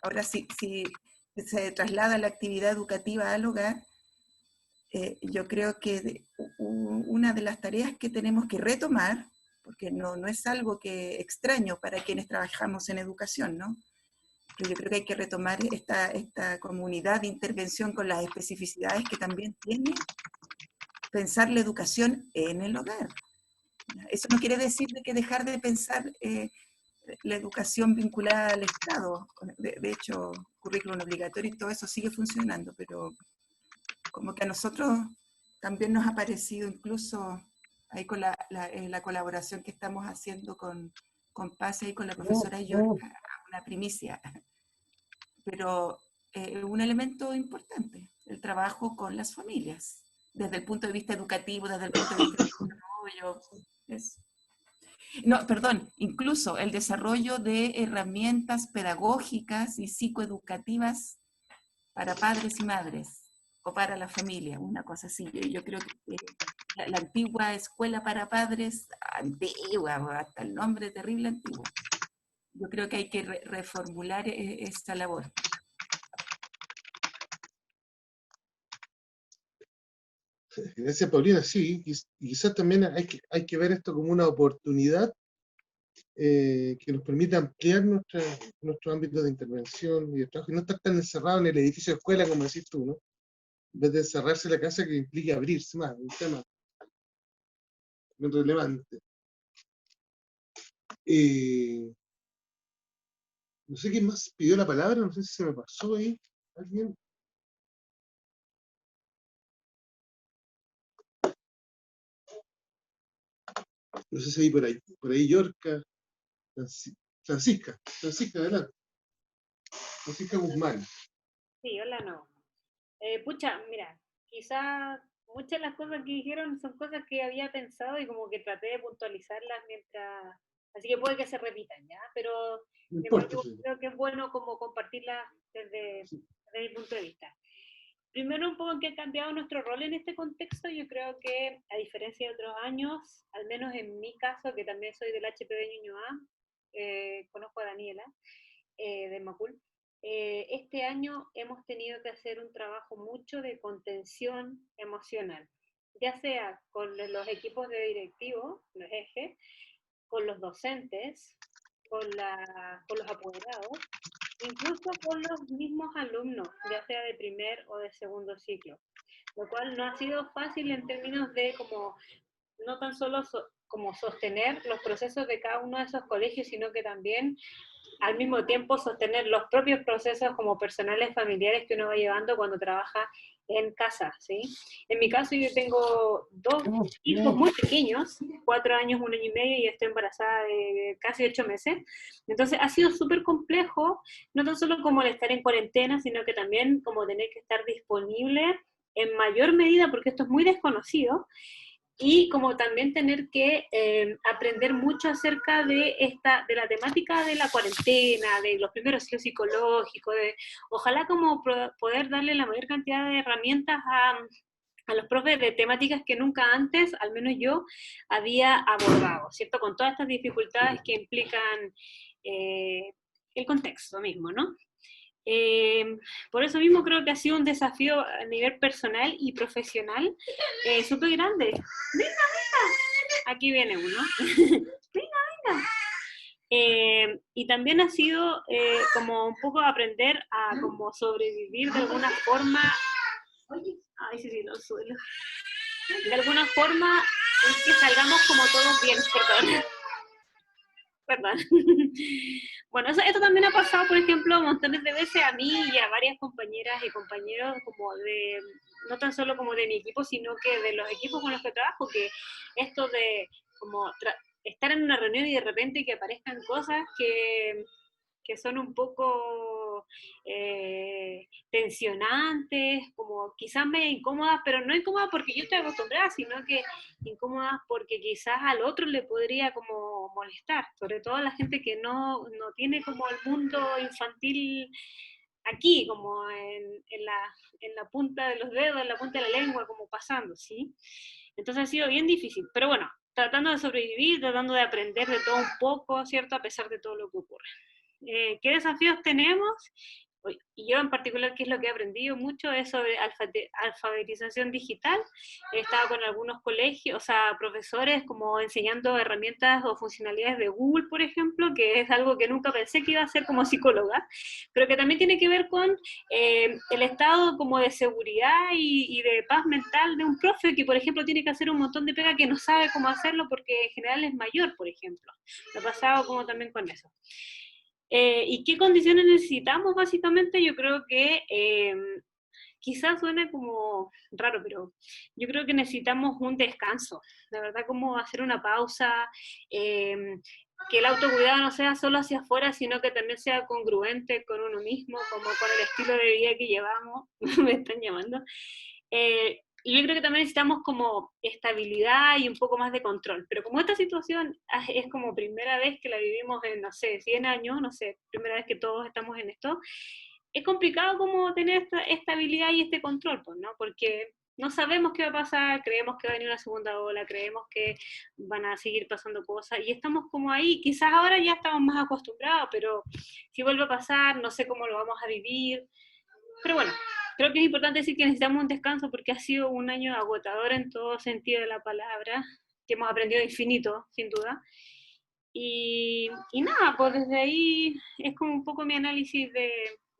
Ahora, si se traslada la actividad educativa al hogar, yo creo que una de las tareas que tenemos que retomar, porque no es algo que extraño para quienes trabajamos en educación, ¿no? Pero yo creo que hay que retomar esta comunidad de intervención con las especificidades que también tiene pensar la educación en el hogar. Eso no quiere decir de que dejar de pensar la educación vinculada al Estado. De hecho, currículum obligatorio y todo eso sigue funcionando, pero como que a nosotros también nos ha parecido, incluso ahí con la colaboración que estamos haciendo con PASE y con la profesora Yorka, una primicia, pero un elemento importante, el trabajo con las familias, desde el punto de vista educativo, desde el punto de vista del desarrollo. No, perdón, incluso el desarrollo de herramientas pedagógicas y psicoeducativas para padres y madres, o para la familia, una cosa así. Yo creo que la antigua escuela para padres, antigua, hasta el nombre terrible antiguo, yo creo que hay que reformular esta labor. Gracias, Paulina. Sí, y quizás también hay que ver esto como una oportunidad que nos permita ampliar nuestro ámbito de intervención y de trabajo, y no estar tan encerrado en el edificio de escuela, como decís tú, ¿no? En vez de encerrarse en la casa, que implique abrirse más, un tema muy relevante. No sé quién más pidió la palabra, no sé si se me pasó ahí, ¿alguien? No sé si hay por ahí Yorka, Francisca, adelante. Francisca Guzmán. Sí, hola, no. Pucha, mira, quizás muchas de las cosas que dijeron son cosas que había pensado y como que traté de puntualizarlas mientras... Así que puede que se repitan, ¿ya? Pero No importa, sí. creo que es bueno como compartirlas desde mi punto de vista. Primero, un poco en qué ha cambiado nuestro rol en este contexto. Yo creo que, a diferencia de otros años, al menos en mi caso, que también soy del HPB Ñuñoa, conozco a Daniela, de Macul, este año hemos tenido que hacer un trabajo mucho de contención emocional, ya sea con los equipos de directivos, los ejes, con los docentes, con los apoderados, incluso con los mismos alumnos, ya sea de primer o de segundo ciclo, lo cual no ha sido fácil en términos de como no tan solo como sostener los procesos de cada uno de esos colegios, sino que también al mismo tiempo sostener los propios procesos como personales familiares que uno va llevando cuando trabaja en casa, ¿sí? En mi caso yo tengo 2 hijos muy pequeños, 4 años, 1 año y medio, y estoy embarazada de casi 8 meses. Entonces ha sido súper complejo, no tan solo como el estar en cuarentena, sino que también como tener que estar disponible en mayor medida, porque esto es muy desconocido, y como también tener que aprender mucho acerca de la temática de la cuarentena, de los primeros ciclos psicológicos, ojalá como poder darle la mayor cantidad de herramientas a los profes de temáticas que nunca antes, al menos yo, había abordado, ¿cierto? Con todas estas dificultades que implican el contexto mismo, ¿no? Por eso mismo creo que ha sido un desafío a nivel personal y profesional súper grande. Venga, venga. Aquí viene uno. Venga, venga. Y también ha sido como un poco aprender a como sobrevivir de alguna forma. Ay, sí, no suelo. De alguna forma en que salgamos como todos bien, perdón. Perdón. Bueno, esto también ha pasado, por ejemplo, montones de veces a mí y a varias compañeras y compañeros, como de, no tan solo como de mi equipo, sino que de los equipos con los que trabajo, que esto de como estar en una reunión y de repente que aparezcan cosas que son un poco tensionantes, como quizás medio incómodas, pero no incómodas porque yo estoy acostumbrada, sino que incómodas porque quizás al otro le podría como molestar, sobre todo a la gente que no tiene como el mundo infantil aquí, como en la punta de los dedos, en la punta de la lengua, como pasando, ¿sí? Entonces ha sido bien difícil, pero bueno, tratando de sobrevivir, tratando de aprender de todo un poco, ¿cierto? A pesar de todo lo que ocurre. ¿Qué desafíos tenemos? Y yo en particular, ¿qué es lo que he aprendido mucho? Es sobre alfabetización digital. He estado con algunos colegios, o sea, profesores como enseñando herramientas o funcionalidades de Google, por ejemplo, que es algo que nunca pensé que iba a hacer como psicóloga, pero que también tiene que ver con el estado como de seguridad y de paz mental de un profe que, por ejemplo, tiene que hacer un montón de pega que no sabe cómo hacerlo porque en general es mayor, por ejemplo. Me ha pasado como también con eso. ¿Y qué condiciones necesitamos básicamente? Yo creo que quizás suene como raro, pero yo creo que necesitamos un descanso, de verdad, como hacer una pausa, que el autocuidado no sea solo hacia afuera, sino que también sea congruente con uno mismo, como con el estilo de vida que llevamos, me están llamando. Y yo creo que también necesitamos como estabilidad y un poco más de control. Pero como esta situación es como primera vez que la vivimos en, no sé, 100 años, no sé, primera vez que todos estamos en esto, es complicado como tener esta estabilidad y este control, pues, ¿no? Porque no sabemos qué va a pasar, creemos que va a venir una segunda ola, creemos que van a seguir pasando cosas y estamos como ahí. Quizás ahora ya estamos más acostumbrados, pero si vuelve a pasar, no sé cómo lo vamos a vivir. Pero bueno, creo que es importante decir que necesitamos un descanso porque ha sido un año agotador en todo sentido de la palabra, que hemos aprendido infinito, sin duda. Y nada, pues desde ahí es como un poco mi análisis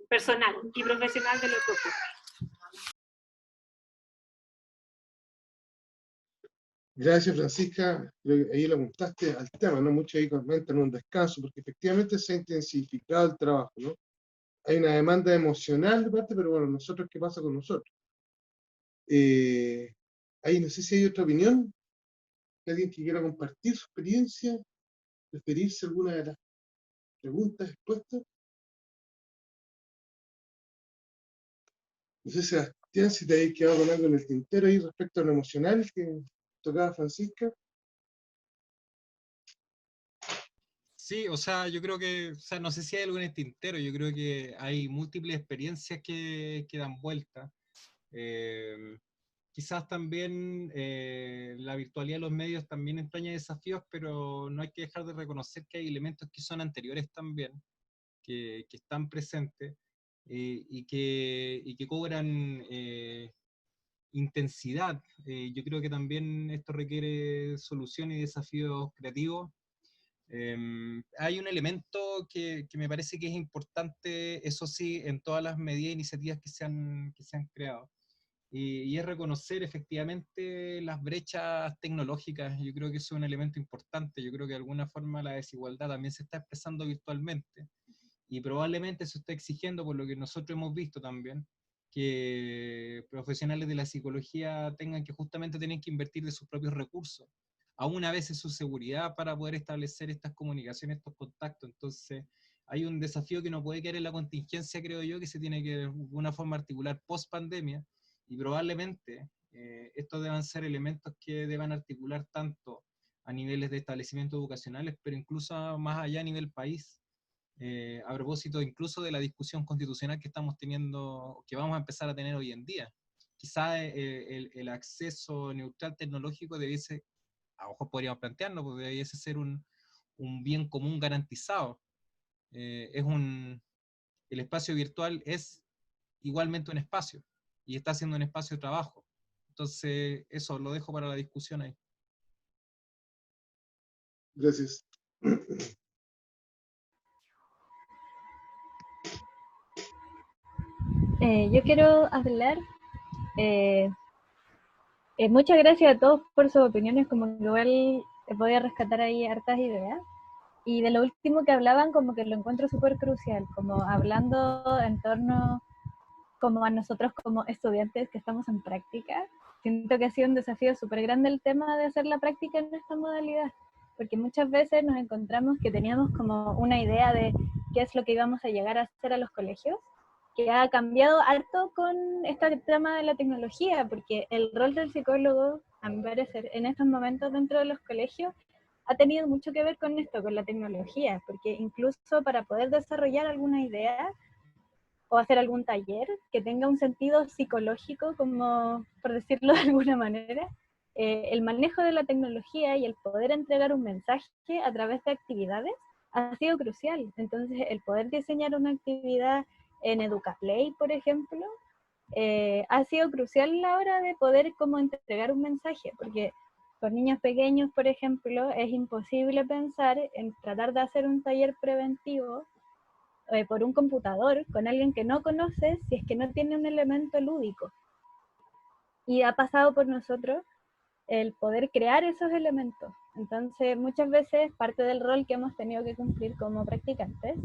personal y profesional de lo que ocurre. Gracias, Francisca. Creo que ahí lo apuntaste al tema, ¿no? Muchos ahí comentan un descanso, porque efectivamente se ha intensificado el trabajo, ¿no? Hay una demanda emocional de parte, pero bueno, nosotros, ¿qué pasa con nosotros? Ahí no sé si hay otra opinión, alguien que quiera compartir su experiencia, referirse a alguna de las preguntas expuestas. No sé, Sebastián, si te habéis quedado con algo en el tintero ahí respecto a lo emocional que tocaba Francisca. Sí, o sea, yo creo que, o sea, no sé si hay algo en el tintero, yo creo que hay múltiples experiencias que dan vuelta. Quizás también la virtualidad de los medios también entraña desafíos, pero no hay que dejar de reconocer que hay elementos que son anteriores también, que están presentes y que cobran intensidad. Yo creo que también esto requiere soluciones y desafíos creativos. Hay un elemento que me parece que es importante, eso sí, en todas las medidas e iniciativas que se han creado, y es reconocer efectivamente las brechas tecnológicas. Yo creo que eso es un elemento importante. Yo creo que de alguna forma la desigualdad también se está expresando virtualmente, y probablemente se está exigiendo, por lo que nosotros hemos visto también, que profesionales de la psicología tengan que justamente tener que invertir de sus propios recursos, aún a veces su seguridad, para poder establecer estas comunicaciones, estos contactos. Entonces, hay un desafío que no puede quedar en la contingencia, creo yo, que se tiene que de alguna forma articular post pandemia, y probablemente estos deban ser elementos que deban articular tanto a niveles de establecimientos educacionales, pero incluso más allá a nivel país. A propósito incluso de la discusión constitucional que estamos teniendo, que vamos a empezar a tener hoy en día. Quizá el acceso neutral tecnológico debiese, a ojos podríamos plantearlo, porque debiese ser un bien común garantizado. Es un el espacio virtual es igualmente un espacio y está siendo un espacio de trabajo. Entonces, eso lo dejo para la discusión ahí. Gracias. Yo quiero hablar. eh, Muchas gracias a todos por sus opiniones, como que igual podía rescatar ahí hartas ideas. Y de lo último que hablaban, como que lo encuentro súper crucial, como hablando en torno como a nosotros como estudiantes que estamos en práctica. Siento que ha sido un desafío súper grande el tema de hacer la práctica en esta modalidad, porque muchas veces nos encontramos que teníamos como una idea de qué es lo que íbamos a llegar a hacer a los colegios, que ha cambiado harto con este tema de la tecnología, porque el rol del psicólogo, a mi parecer, en estos momentos dentro de los colegios, ha tenido mucho que ver con esto, con la tecnología, porque incluso para poder desarrollar alguna idea o hacer algún taller que tenga un sentido psicológico, como por decirlo de alguna manera, el manejo de la tecnología y el poder entregar un mensaje a través de actividades ha sido crucial. Entonces, el poder diseñar una actividad en EducaPlay, por ejemplo, ha sido crucial a la hora de poder como entregar un mensaje, porque con niños pequeños, por ejemplo, es imposible pensar en tratar de hacer un taller preventivo por un computador con alguien que no conoces si es que no tiene un elemento lúdico. Y ha pasado por nosotros el poder crear esos elementos. Entonces, muchas veces parte del rol que hemos tenido que cumplir como practicantes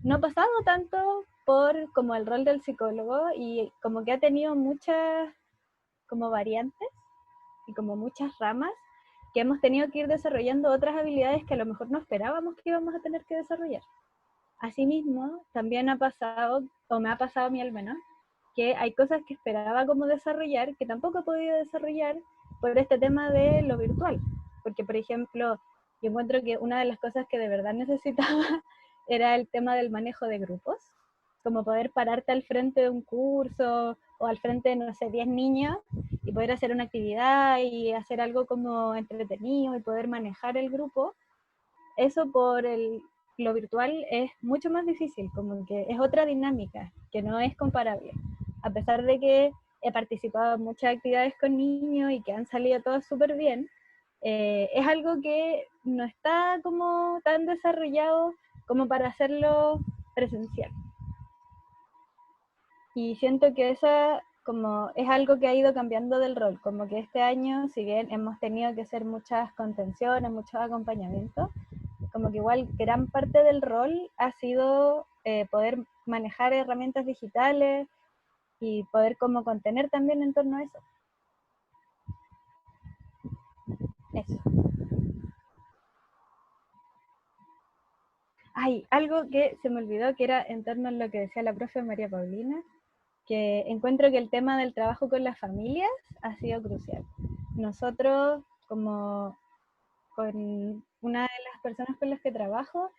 no ha pasado tanto por como el rol del psicólogo y como que ha tenido muchas como variantes y como muchas ramas que hemos tenido que ir desarrollando otras habilidades que a lo mejor no esperábamos que íbamos a tener que desarrollar. Asimismo, también ha pasado, o me ha pasado a mí al menos, que hay cosas que esperaba como desarrollar que tampoco he podido desarrollar por este tema de lo virtual. Porque, por ejemplo, yo encuentro que una de las cosas que de verdad necesitaba era el tema del manejo de grupos, como poder pararte al frente de un curso o al frente de, no sé, 10 niños y poder hacer una actividad y hacer algo como entretenido y poder manejar el grupo. Eso por lo virtual es mucho más difícil, como que es otra dinámica, que no es comparable. A pesar de que he participado en muchas actividades con niños y que han salido todas súper bien, es algo que no está como tan desarrollado como para hacerlo presencial. Y siento que esa como es algo que ha ido cambiando del rol, como que este año, si bien hemos tenido que hacer muchas contenciones, muchos acompañamientos, como que igual gran parte del rol ha sido poder manejar herramientas digitales y poder como contener también en torno a eso. Eso. Hay algo que se me olvidó que era en torno a lo que decía la profe María Paulina, que encuentro que el tema del trabajo con las familias ha sido crucial. Nosotros, como con una de las personas con las que trabajo,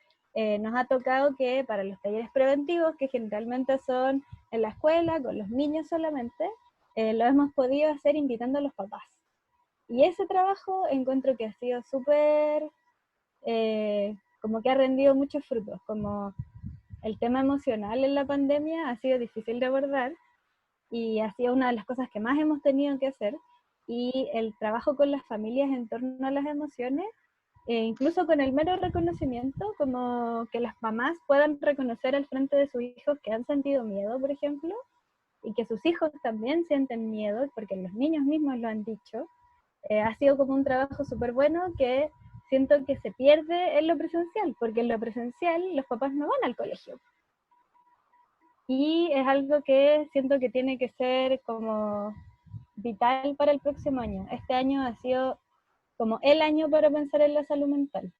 nos ha tocado que para los talleres preventivos, que generalmente son en la escuela, con los niños solamente, lo hemos podido hacer invitando a los papás. Y ese trabajo encuentro que ha sido súper, como que ha rendido muchos frutos, como el tema emocional en la pandemia ha sido difícil de abordar y ha sido una de las cosas que más hemos tenido que hacer, y el trabajo con las familias en torno a las emociones, incluso con el mero reconocimiento, como que las mamás puedan reconocer al frente de sus hijos que han sentido miedo, por ejemplo, y que sus hijos también sienten miedo, porque los niños mismos lo han dicho, ha sido como un trabajo súper bueno que siento que se pierde en lo presencial, porque en lo presencial los papás no van al colegio. Y es algo que siento que tiene que ser como vital para el próximo año. Este año ha sido como el año para pensar en la salud mental,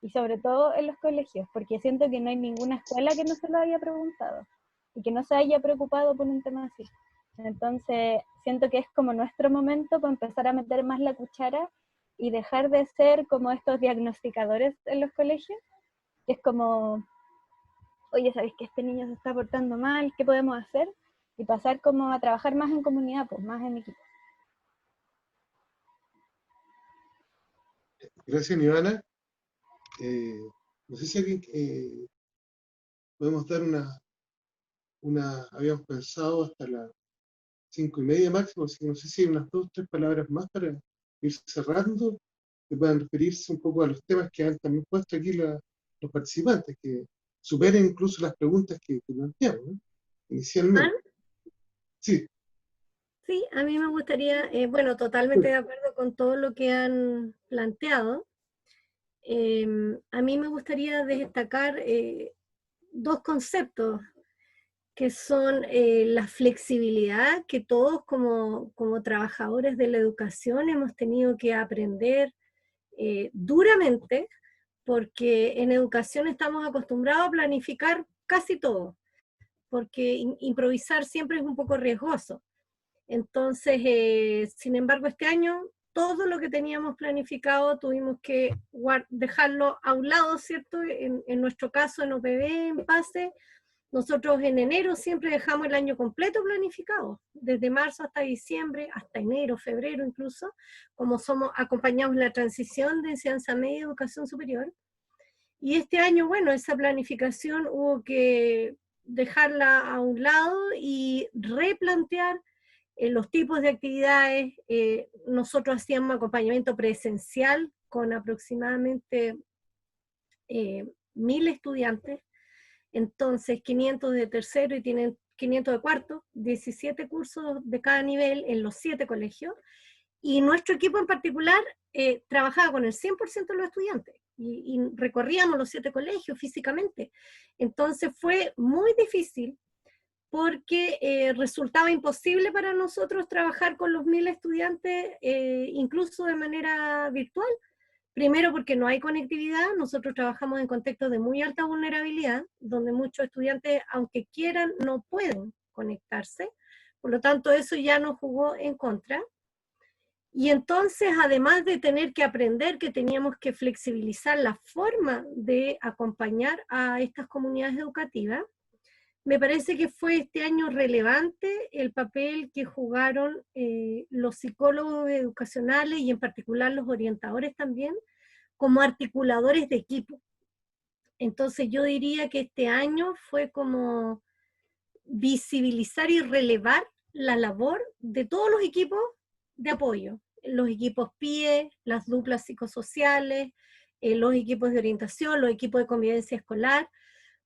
y sobre todo en los colegios, porque siento que no hay ninguna escuela que no se lo haya preguntado y que no se haya preocupado por un tema así. Entonces, siento que es como nuestro momento para empezar a meter más la cuchara y dejar de ser como estos diagnosticadores en los colegios, que es como, oye, ¿sabéis que este niño se está portando mal? ¿Qué podemos hacer? Y pasar como a trabajar más en comunidad, pues más en equipo. Gracias, Nivana. No sé si alguien podemos dar habíamos pensado hasta las 5:30 máximo, así que no sé si unas 2 o 3 palabras más para ir cerrando, que puedan referirse un poco a los temas que han también puesto aquí los participantes, que superen incluso las preguntas que planteamos, ¿no? Inicialmente. Sí. Sí, a mí me gustaría, bueno, totalmente de acuerdo con todo lo que han planteado. A mí me gustaría destacar 2 conceptos, que son la flexibilidad que todos como trabajadores de la educación hemos tenido que aprender duramente, porque en educación estamos acostumbrados a planificar casi todo, porque improvisar siempre es un poco riesgoso. Entonces, sin embargo, este año todo lo que teníamos planificado tuvimos que dejarlo a un lado, ¿cierto? En nuestro caso, en OPB, en PASE, nosotros en enero siempre dejamos el año completo planificado, desde marzo hasta diciembre, hasta enero, febrero incluso, como acompañamos la transición de enseñanza media y educación superior. Y este año, bueno, esa planificación hubo que dejarla a un lado y replantear los tipos de actividades. Nosotros hacíamos acompañamiento presencial con aproximadamente 1000 estudiantes, entonces 500 de tercero y tienen 500 de cuarto, 17 cursos de cada nivel en los 7 colegios, y nuestro equipo en particular trabajaba con el 100% de los estudiantes, y recorríamos los 7 colegios físicamente. Entonces fue muy difícil, porque resultaba imposible para nosotros trabajar con los 1000 estudiantes, incluso de manera virtual. Primero porque no hay conectividad, nosotros trabajamos en contextos de muy alta vulnerabilidad, donde muchos estudiantes, aunque quieran, no pueden conectarse, por lo tanto eso ya nos jugó en contra. Y entonces, además de tener que aprender que teníamos que flexibilizar la forma de acompañar a estas comunidades educativas, me parece que fue este año relevante el papel que jugaron los psicólogos educacionales y en particular los orientadores también, como articuladores de equipo. Entonces yo diría que este año fue como visibilizar y relevar la labor de todos los equipos de apoyo, los equipos PIE, las duplas psicosociales, los equipos de orientación, los equipos de convivencia escolar,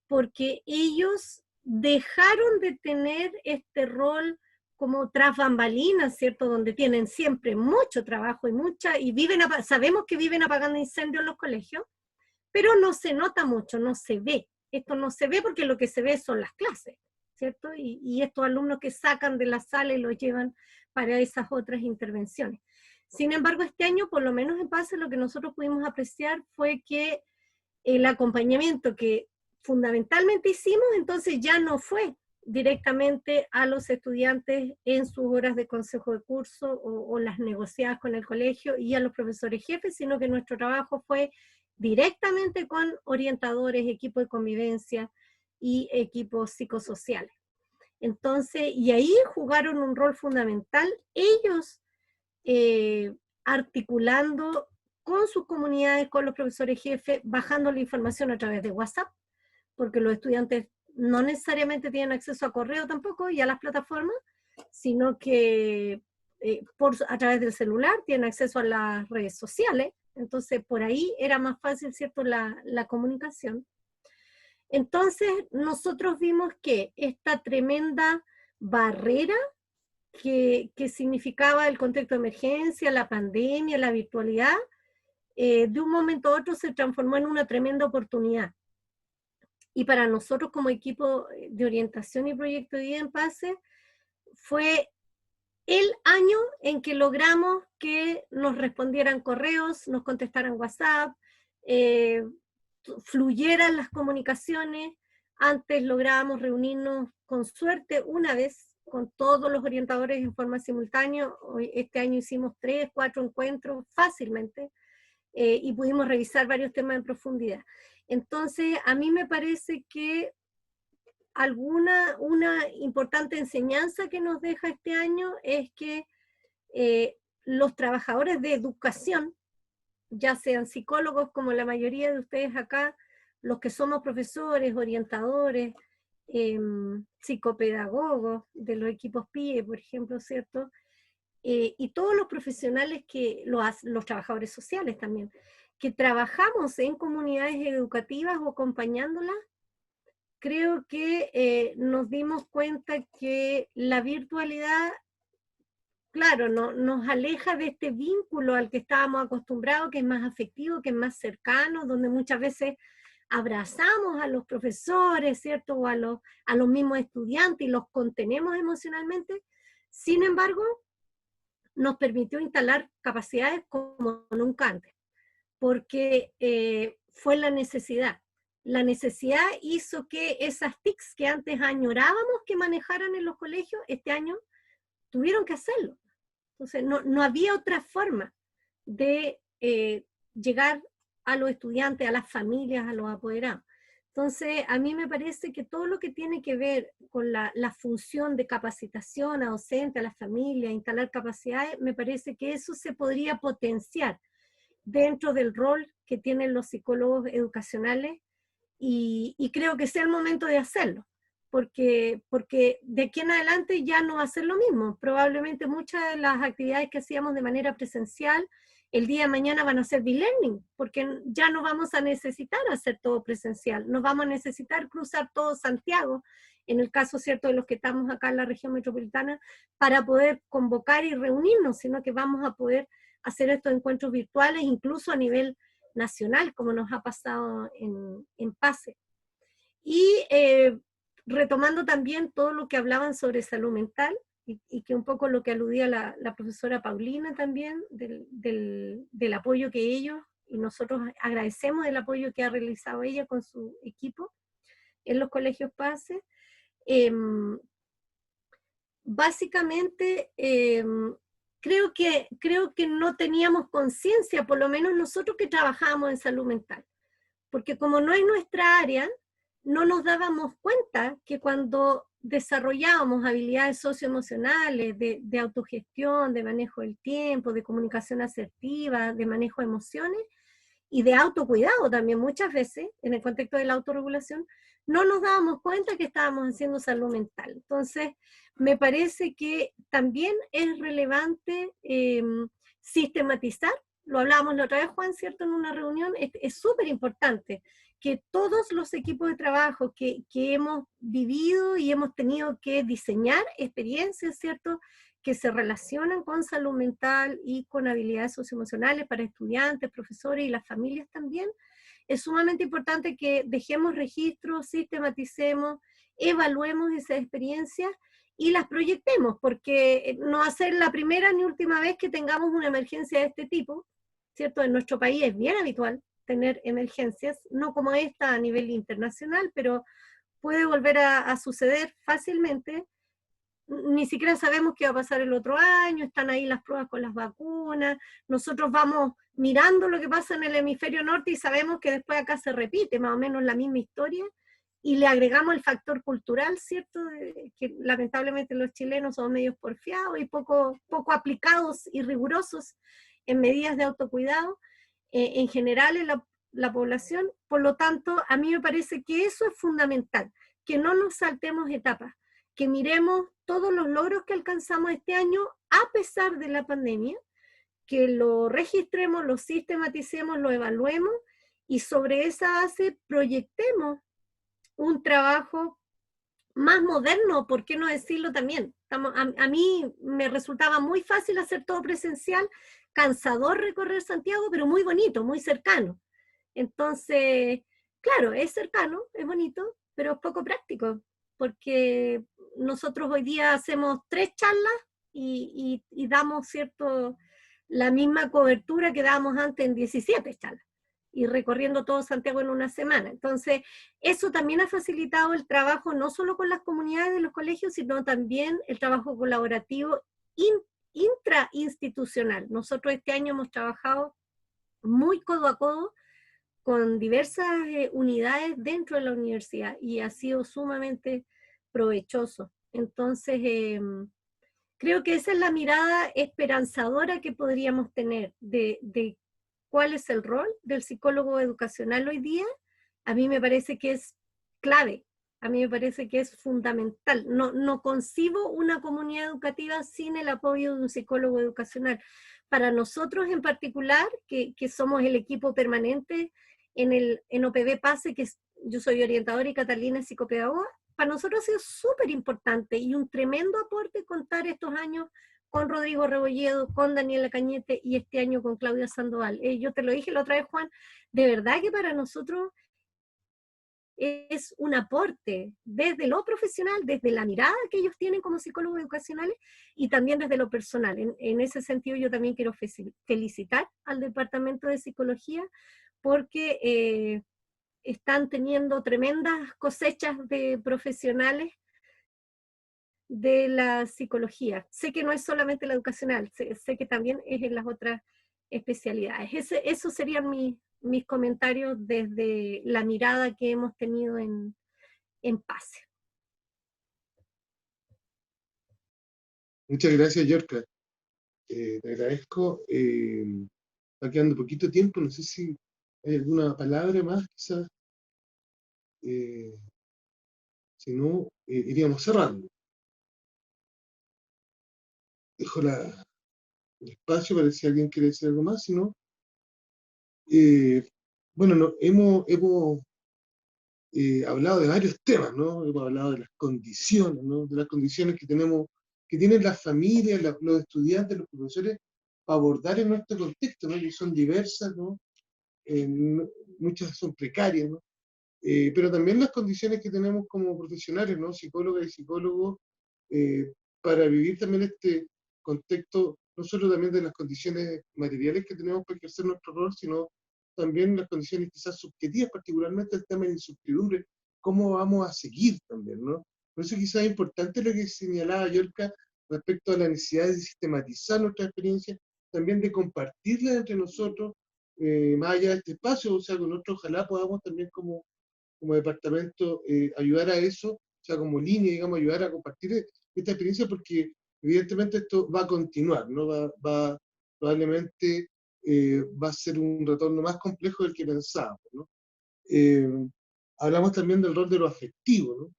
porque ellos dejaron de tener este rol como tras bambalinas, ¿cierto? Donde tienen siempre mucho trabajo y sabemos que viven apagando incendios en los colegios, pero no se nota mucho, no se ve. Esto no se ve porque lo que se ve son las clases, ¿cierto? Y estos alumnos que sacan de la sala y los llevan para esas otras intervenciones. Sin embargo, este año, por lo menos en PASE, lo que nosotros pudimos apreciar fue que el acompañamiento que fundamentalmente hicimos, entonces ya no fue directamente a los estudiantes en sus horas de consejo de curso o las negociadas con el colegio y a los profesores jefes, sino que nuestro trabajo fue directamente con orientadores, equipos de convivencia y equipos psicosociales. Entonces, y ahí jugaron un rol fundamental, ellos articulando con sus comunidades, con los profesores jefes, bajando la información a través de WhatsApp, porque los estudiantes no necesariamente tienen acceso a correo tampoco y a las plataformas, sino que a través del celular tienen acceso a las redes sociales, entonces por ahí era más fácil, ¿cierto?, la comunicación. Entonces nosotros vimos que esta tremenda barrera que significaba el contexto de emergencia, la pandemia, la virtualidad, de un momento a otro se transformó en una tremenda oportunidad. Y para nosotros como equipo de orientación y proyecto de vida en PASE, fue el año en que logramos que nos respondieran correos, nos contestaran WhatsApp, fluyeran las comunicaciones. Antes lográbamos reunirnos con suerte una vez con todos los orientadores en forma simultánea. Este año hicimos 3, 4 encuentros fácilmente, y pudimos revisar varios temas en profundidad. Entonces, a mí me parece que una importante enseñanza que nos deja este año es que los trabajadores de educación, ya sean psicólogos como la mayoría de ustedes acá, los que somos profesores, orientadores, psicopedagogos de los equipos PIE, por ejemplo, ¿cierto? Y todos los profesionales los trabajadores sociales también, que trabajamos en comunidades educativas o acompañándolas, creo que nos dimos cuenta que la virtualidad, claro, nos aleja de este vínculo al que estábamos acostumbrados, que es más afectivo, que es más cercano, donde muchas veces abrazamos a los profesores, ¿cierto? O a los mismos estudiantes y los contenemos emocionalmente. Sin embargo, nos permitió instalar capacidades como nunca antes, porque fue la necesidad. La necesidad hizo que esas TICs que antes añorábamos que manejaran en los colegios, este año tuvieron que hacerlo. Entonces, no había otra forma de llegar a los estudiantes, a las familias, a los apoderados. Entonces, a mí me parece que todo lo que tiene que ver con la función de capacitación a docentes, a las familias, instalar capacidades, me parece que eso se podría potenciar dentro del rol que tienen los psicólogos educacionales, y creo que es el momento de hacerlo. Porque de aquí en adelante ya no va a ser lo mismo. Probablemente muchas de las actividades que hacíamos de manera presencial, el día de mañana van a ser e-learning, porque ya no vamos a necesitar hacer todo presencial, no vamos a necesitar cruzar todo Santiago, en el caso, ¿cierto?, de los que estamos acá en la región metropolitana, para poder convocar y reunirnos, sino que vamos a poder hacer estos encuentros virtuales, incluso a nivel nacional, como nos ha pasado en PASE. Y retomando también todo lo que hablaban sobre salud mental, y que un poco lo que aludía la profesora Paulina también, del apoyo que ellos, y nosotros agradecemos el apoyo que ha realizado ella con su equipo en los colegios PASE. Básicamente, creo que no teníamos conciencia, por lo menos nosotros que trabajábamos en salud mental, porque como no es nuestra área, no nos dábamos cuenta que cuando desarrollábamos habilidades socioemocionales, de autogestión, de manejo del tiempo, de comunicación asertiva, de manejo de emociones, y de autocuidado también muchas veces, en el contexto de la autorregulación, no nos dábamos cuenta que estábamos haciendo salud mental. Entonces, me parece que también es relevante sistematizar, lo hablábamos la otra vez, Juan, ¿cierto?, en una reunión, es súper importante que todos los equipos de trabajo que hemos vivido y hemos tenido que diseñar experiencias, ¿cierto?, que se relacionan con salud mental y con habilidades socioemocionales para estudiantes, profesores y las familias también, es sumamente importante que dejemos registros, sistematicemos, evaluemos esas experiencias y las proyectemos, porque no va a ser la primera ni última vez que tengamos una emergencia de este tipo, ¿cierto? En nuestro país es bien habitual tener emergencias, no como esta a nivel internacional, pero puede volver a suceder fácilmente. Ni siquiera sabemos qué va a pasar el otro año, están ahí las pruebas con las vacunas, nosotros vamos mirando lo que pasa en el hemisferio norte y sabemos que después acá se repite más o menos la misma historia, y le agregamos el factor cultural, ¿cierto?, que lamentablemente los chilenos son medios porfiados y poco aplicados y rigurosos en medidas de autocuidado, en general en la población. Por lo tanto, a mí me parece que eso es fundamental, que no nos saltemos etapas, que miremos todos los logros que alcanzamos este año a pesar de la pandemia, que lo registremos, lo sistematicemos, lo evaluemos, y sobre esa base proyectemos un trabajo más moderno, ¿por qué no decirlo también? A mí me resultaba muy fácil hacer todo presencial, cansador recorrer Santiago, pero muy bonito, muy cercano. Entonces, claro, es cercano, es bonito, pero es poco práctico, porque nosotros hoy día hacemos 3 charlas y damos, ¿cierto?, la misma cobertura que dábamos antes en 17 charlas, y recorriendo todo Santiago en una semana. Entonces, eso también ha facilitado el trabajo, no solo con las comunidades de los colegios, sino también el trabajo colaborativo intrainstitucional. Nosotros este año hemos trabajado muy codo a codo con diversas unidades dentro de la universidad, y ha sido sumamente provechoso. Entonces, creo que esa es la mirada esperanzadora que podríamos tener de cuál es el rol del psicólogo educacional hoy día. A mí me parece que es clave. A mí me parece que es fundamental. No concibo una comunidad educativa sin el apoyo de un psicólogo educacional. Para nosotros en particular, que somos el equipo permanente en OPB PASE, yo soy orientadora y Catalina es psicopedagoga, para nosotros ha sido súper importante y un tremendo aporte contar estos años con Rodrigo Rebolledo, con Daniela Cañete y este año con Claudia Sandoval. Yo te lo dije la otra vez, Juan, de verdad que para nosotros es un aporte desde lo profesional, desde la mirada que ellos tienen como psicólogos educacionales y también desde lo personal. En ese sentido yo también quiero felicitar al Departamento de Psicología porque están teniendo tremendas cosechas de profesionales de la psicología. Sé que no es solamente la educacional, sé que también es en las otras especialidades. Esos serían mis comentarios desde la mirada que hemos tenido en PASE. Muchas gracias, Yorka. Te agradezco. Va quedando poquito tiempo, no sé si hay alguna palabra más, quizás. Si no, iríamos cerrando. Dejo el espacio para si alguien quiere decir algo más, si no. Bueno, hemos hablado de varios temas, ¿no? Hemos hablado de las condiciones, ¿no? De las condiciones que tienen las familias, los estudiantes, los profesores, para abordar en nuestro contexto, ¿no? Que son diversas, ¿no? Muchas son precarias, ¿no? Pero también las condiciones que tenemos como profesionales, ¿no? Psicólogas y psicólogos, para vivir también este contexto, no solo también de las condiciones materiales que tenemos para ejercer nuestro rol, sino también las condiciones quizás subjetivas, particularmente el tema de incertidumbre, cómo vamos a seguir también, ¿no? Por eso quizás es importante lo que señalaba Yorka respecto a la necesidad de sistematizar nuestra experiencia, también de compartirla entre nosotros, más allá de este espacio, o sea, con nosotros ojalá podamos también como departamento ayudar a eso, o sea, como línea, digamos, ayudar a compartir esta experiencia, porque evidentemente esto va a continuar, ¿no? Probablemente va a ser un retorno más complejo del que pensábamos, ¿no? Hablamos también del rol de lo afectivo, ¿no?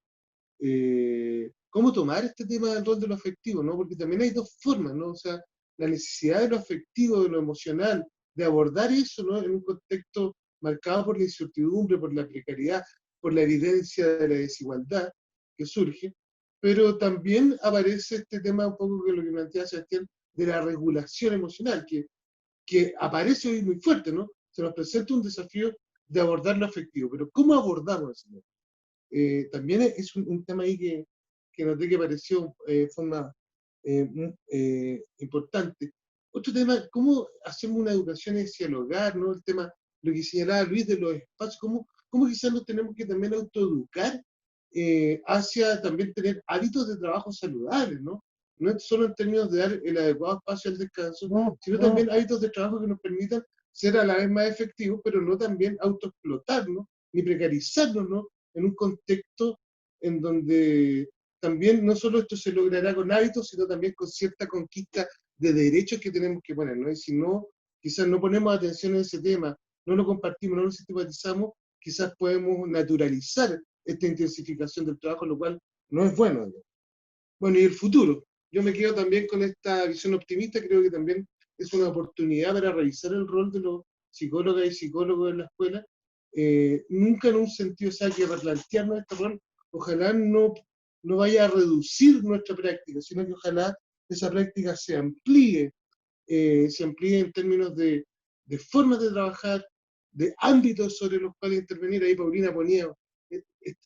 ¿Cómo tomar este tema del rol de lo afectivo, ¿no? Porque también hay dos formas, ¿no? O sea, la necesidad de lo afectivo, de lo emocional, de abordar eso, ¿no? En un contexto marcado por la incertidumbre, por la precariedad, por la evidencia de la desigualdad que surge, pero también aparece este tema un poco que lo que plantea Sebastián, de la regulación emocional, que aparece hoy muy fuerte, ¿no? Se nos presenta un desafío de abordar lo afectivo, pero ¿cómo abordamos ese tema? También es un tema ahí que noté que pareció forma importante. Otro tema, ¿cómo hacemos una educación hacia el hogar, ¿no? El tema, lo que señalaba Luis de los espacios, ¿cómo quizás nos tenemos que también autoeducar hacia también tener hábitos de trabajo saludables, ¿no? No es solo en términos de dar el adecuado espacio al descanso, sino también hábitos de trabajo que nos permitan ser a la vez más efectivos, pero no también autoexplotarnos, ni precarizarnos, ¿no? En un contexto en donde también no solo esto se logrará con hábitos, sino también con cierta conquista de derechos que tenemos que poner, ¿no? Y si no, quizás no ponemos atención en ese tema, no lo compartimos, no lo sistematizamos, quizás podemos naturalizar esta intensificación del trabajo, lo cual no es bueno, ¿no? Bueno, y el futuro. Yo me quedo también con esta visión optimista, creo que también es una oportunidad para revisar el rol de los psicólogas y psicólogos en la escuela, nunca en un sentido, o sea, que replantearnos este rol, ojalá no vaya a reducir nuestra práctica, sino que ojalá esa práctica se amplíe en términos de formas de trabajar, de ámbitos sobre los cuales intervenir. Ahí Paulina ponía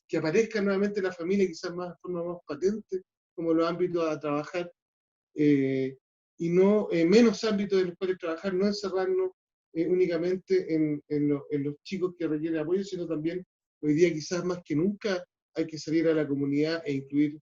que aparezca nuevamente la familia quizás de forma más patente, como los ámbitos a trabajar, y no menos ámbitos en los cuales trabajar, no encerrarnos únicamente en los chicos que requieren apoyo, sino también hoy día quizás más que nunca hay que salir a la comunidad e incluir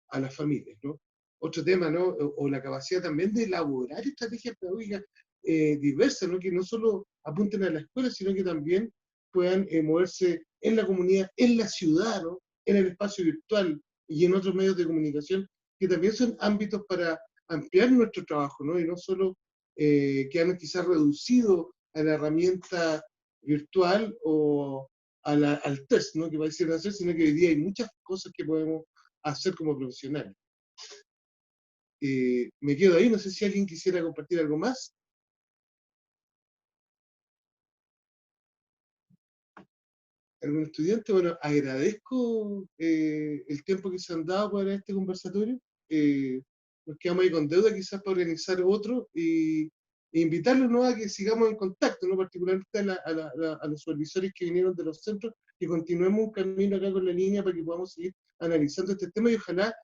a las familias, ¿no? Otro tema, ¿no? O la capacidad también de elaborar estrategias pedagógicas diversas, ¿no? Que no solo apunten a la escuela, sino que también puedan moverse en la comunidad, en la ciudad, ¿no? En el espacio virtual y en otros medios de comunicación, que también son ámbitos para ampliar nuestro trabajo, ¿no? Y no solo quedarnos quizás reducidos a la herramienta virtual o al test, ¿no? Que parecieron hacer, sino que hoy día hay muchas cosas que podemos hacer como profesionales. Me quedo ahí, no sé si alguien quisiera compartir algo más. ¿Algún estudiante? Bueno, agradezco el tiempo que se han dado para este conversatorio. Nos quedamos ahí con deuda quizás para organizar otro e invitarlos, ¿no?, a que sigamos en contacto, ¿no?, particularmente a los supervisores que vinieron de los centros, que continuemos un camino acá con la línea para que podamos seguir analizando este tema y ojalá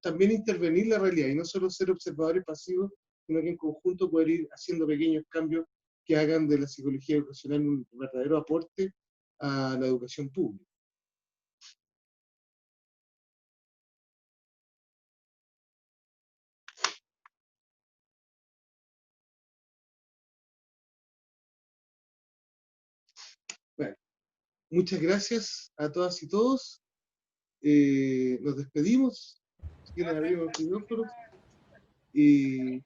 también intervenir la realidad y no solo ser observadores pasivos, sino que en conjunto poder ir haciendo pequeños cambios que hagan de la psicología educacional un verdadero aporte a la educación pública. Bueno, muchas gracias a todas y todos. Nos despedimos. Si quieren abrimos los micrófonos. Y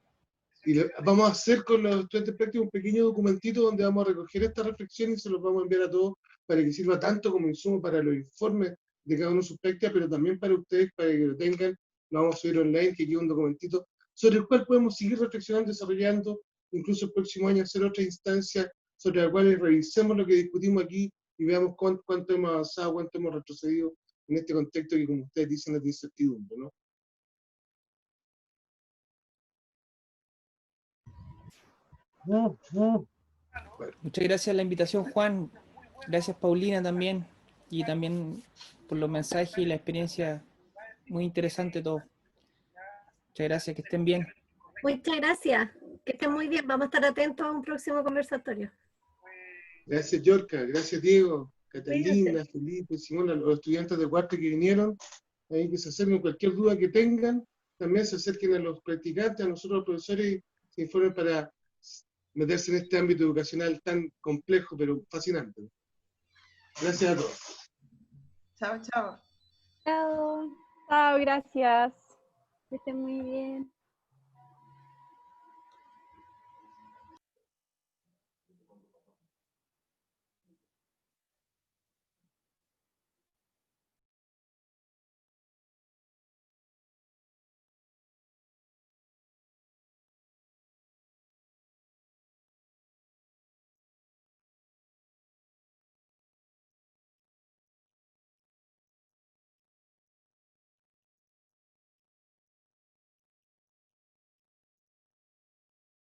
vamos a hacer con los estudiantes prácticos un pequeño documentito donde vamos a recoger esta reflexión y se los vamos a enviar a todos para que sirva tanto como insumo para los informes de cada uno de sus prácticas, pero también para ustedes, para que lo tengan. Lo vamos a subir online, que quede un documentito sobre el cual podemos seguir reflexionando, desarrollando, incluso el próximo año hacer otra instancia sobre la cual revisemos lo que discutimos aquí y veamos cuánto hemos avanzado, cuánto hemos retrocedido en este contexto que, como ustedes dicen, es de incertidumbre, ¿no? Bueno. Muchas gracias por la invitación, Juan. Gracias, Paulina, también. Y también por los mensajes y la experiencia. Muy interesante todo. Muchas gracias, que estén bien. Muchas gracias. Que estén muy bien. Vamos a estar atentos a un próximo conversatorio. Gracias, Yorka. Gracias, Diego, Catalina, Felipe, Simón, a los estudiantes de cuarto que vinieron. Ahí que se acerquen, cualquier duda que tengan. También se acerquen a los practicantes, a nosotros los profesores, y se informen para meterse en este ámbito educacional tan complejo, pero fascinante. Gracias a todos. Chao, chao. Chao. Chao, gracias. Que estén muy bien.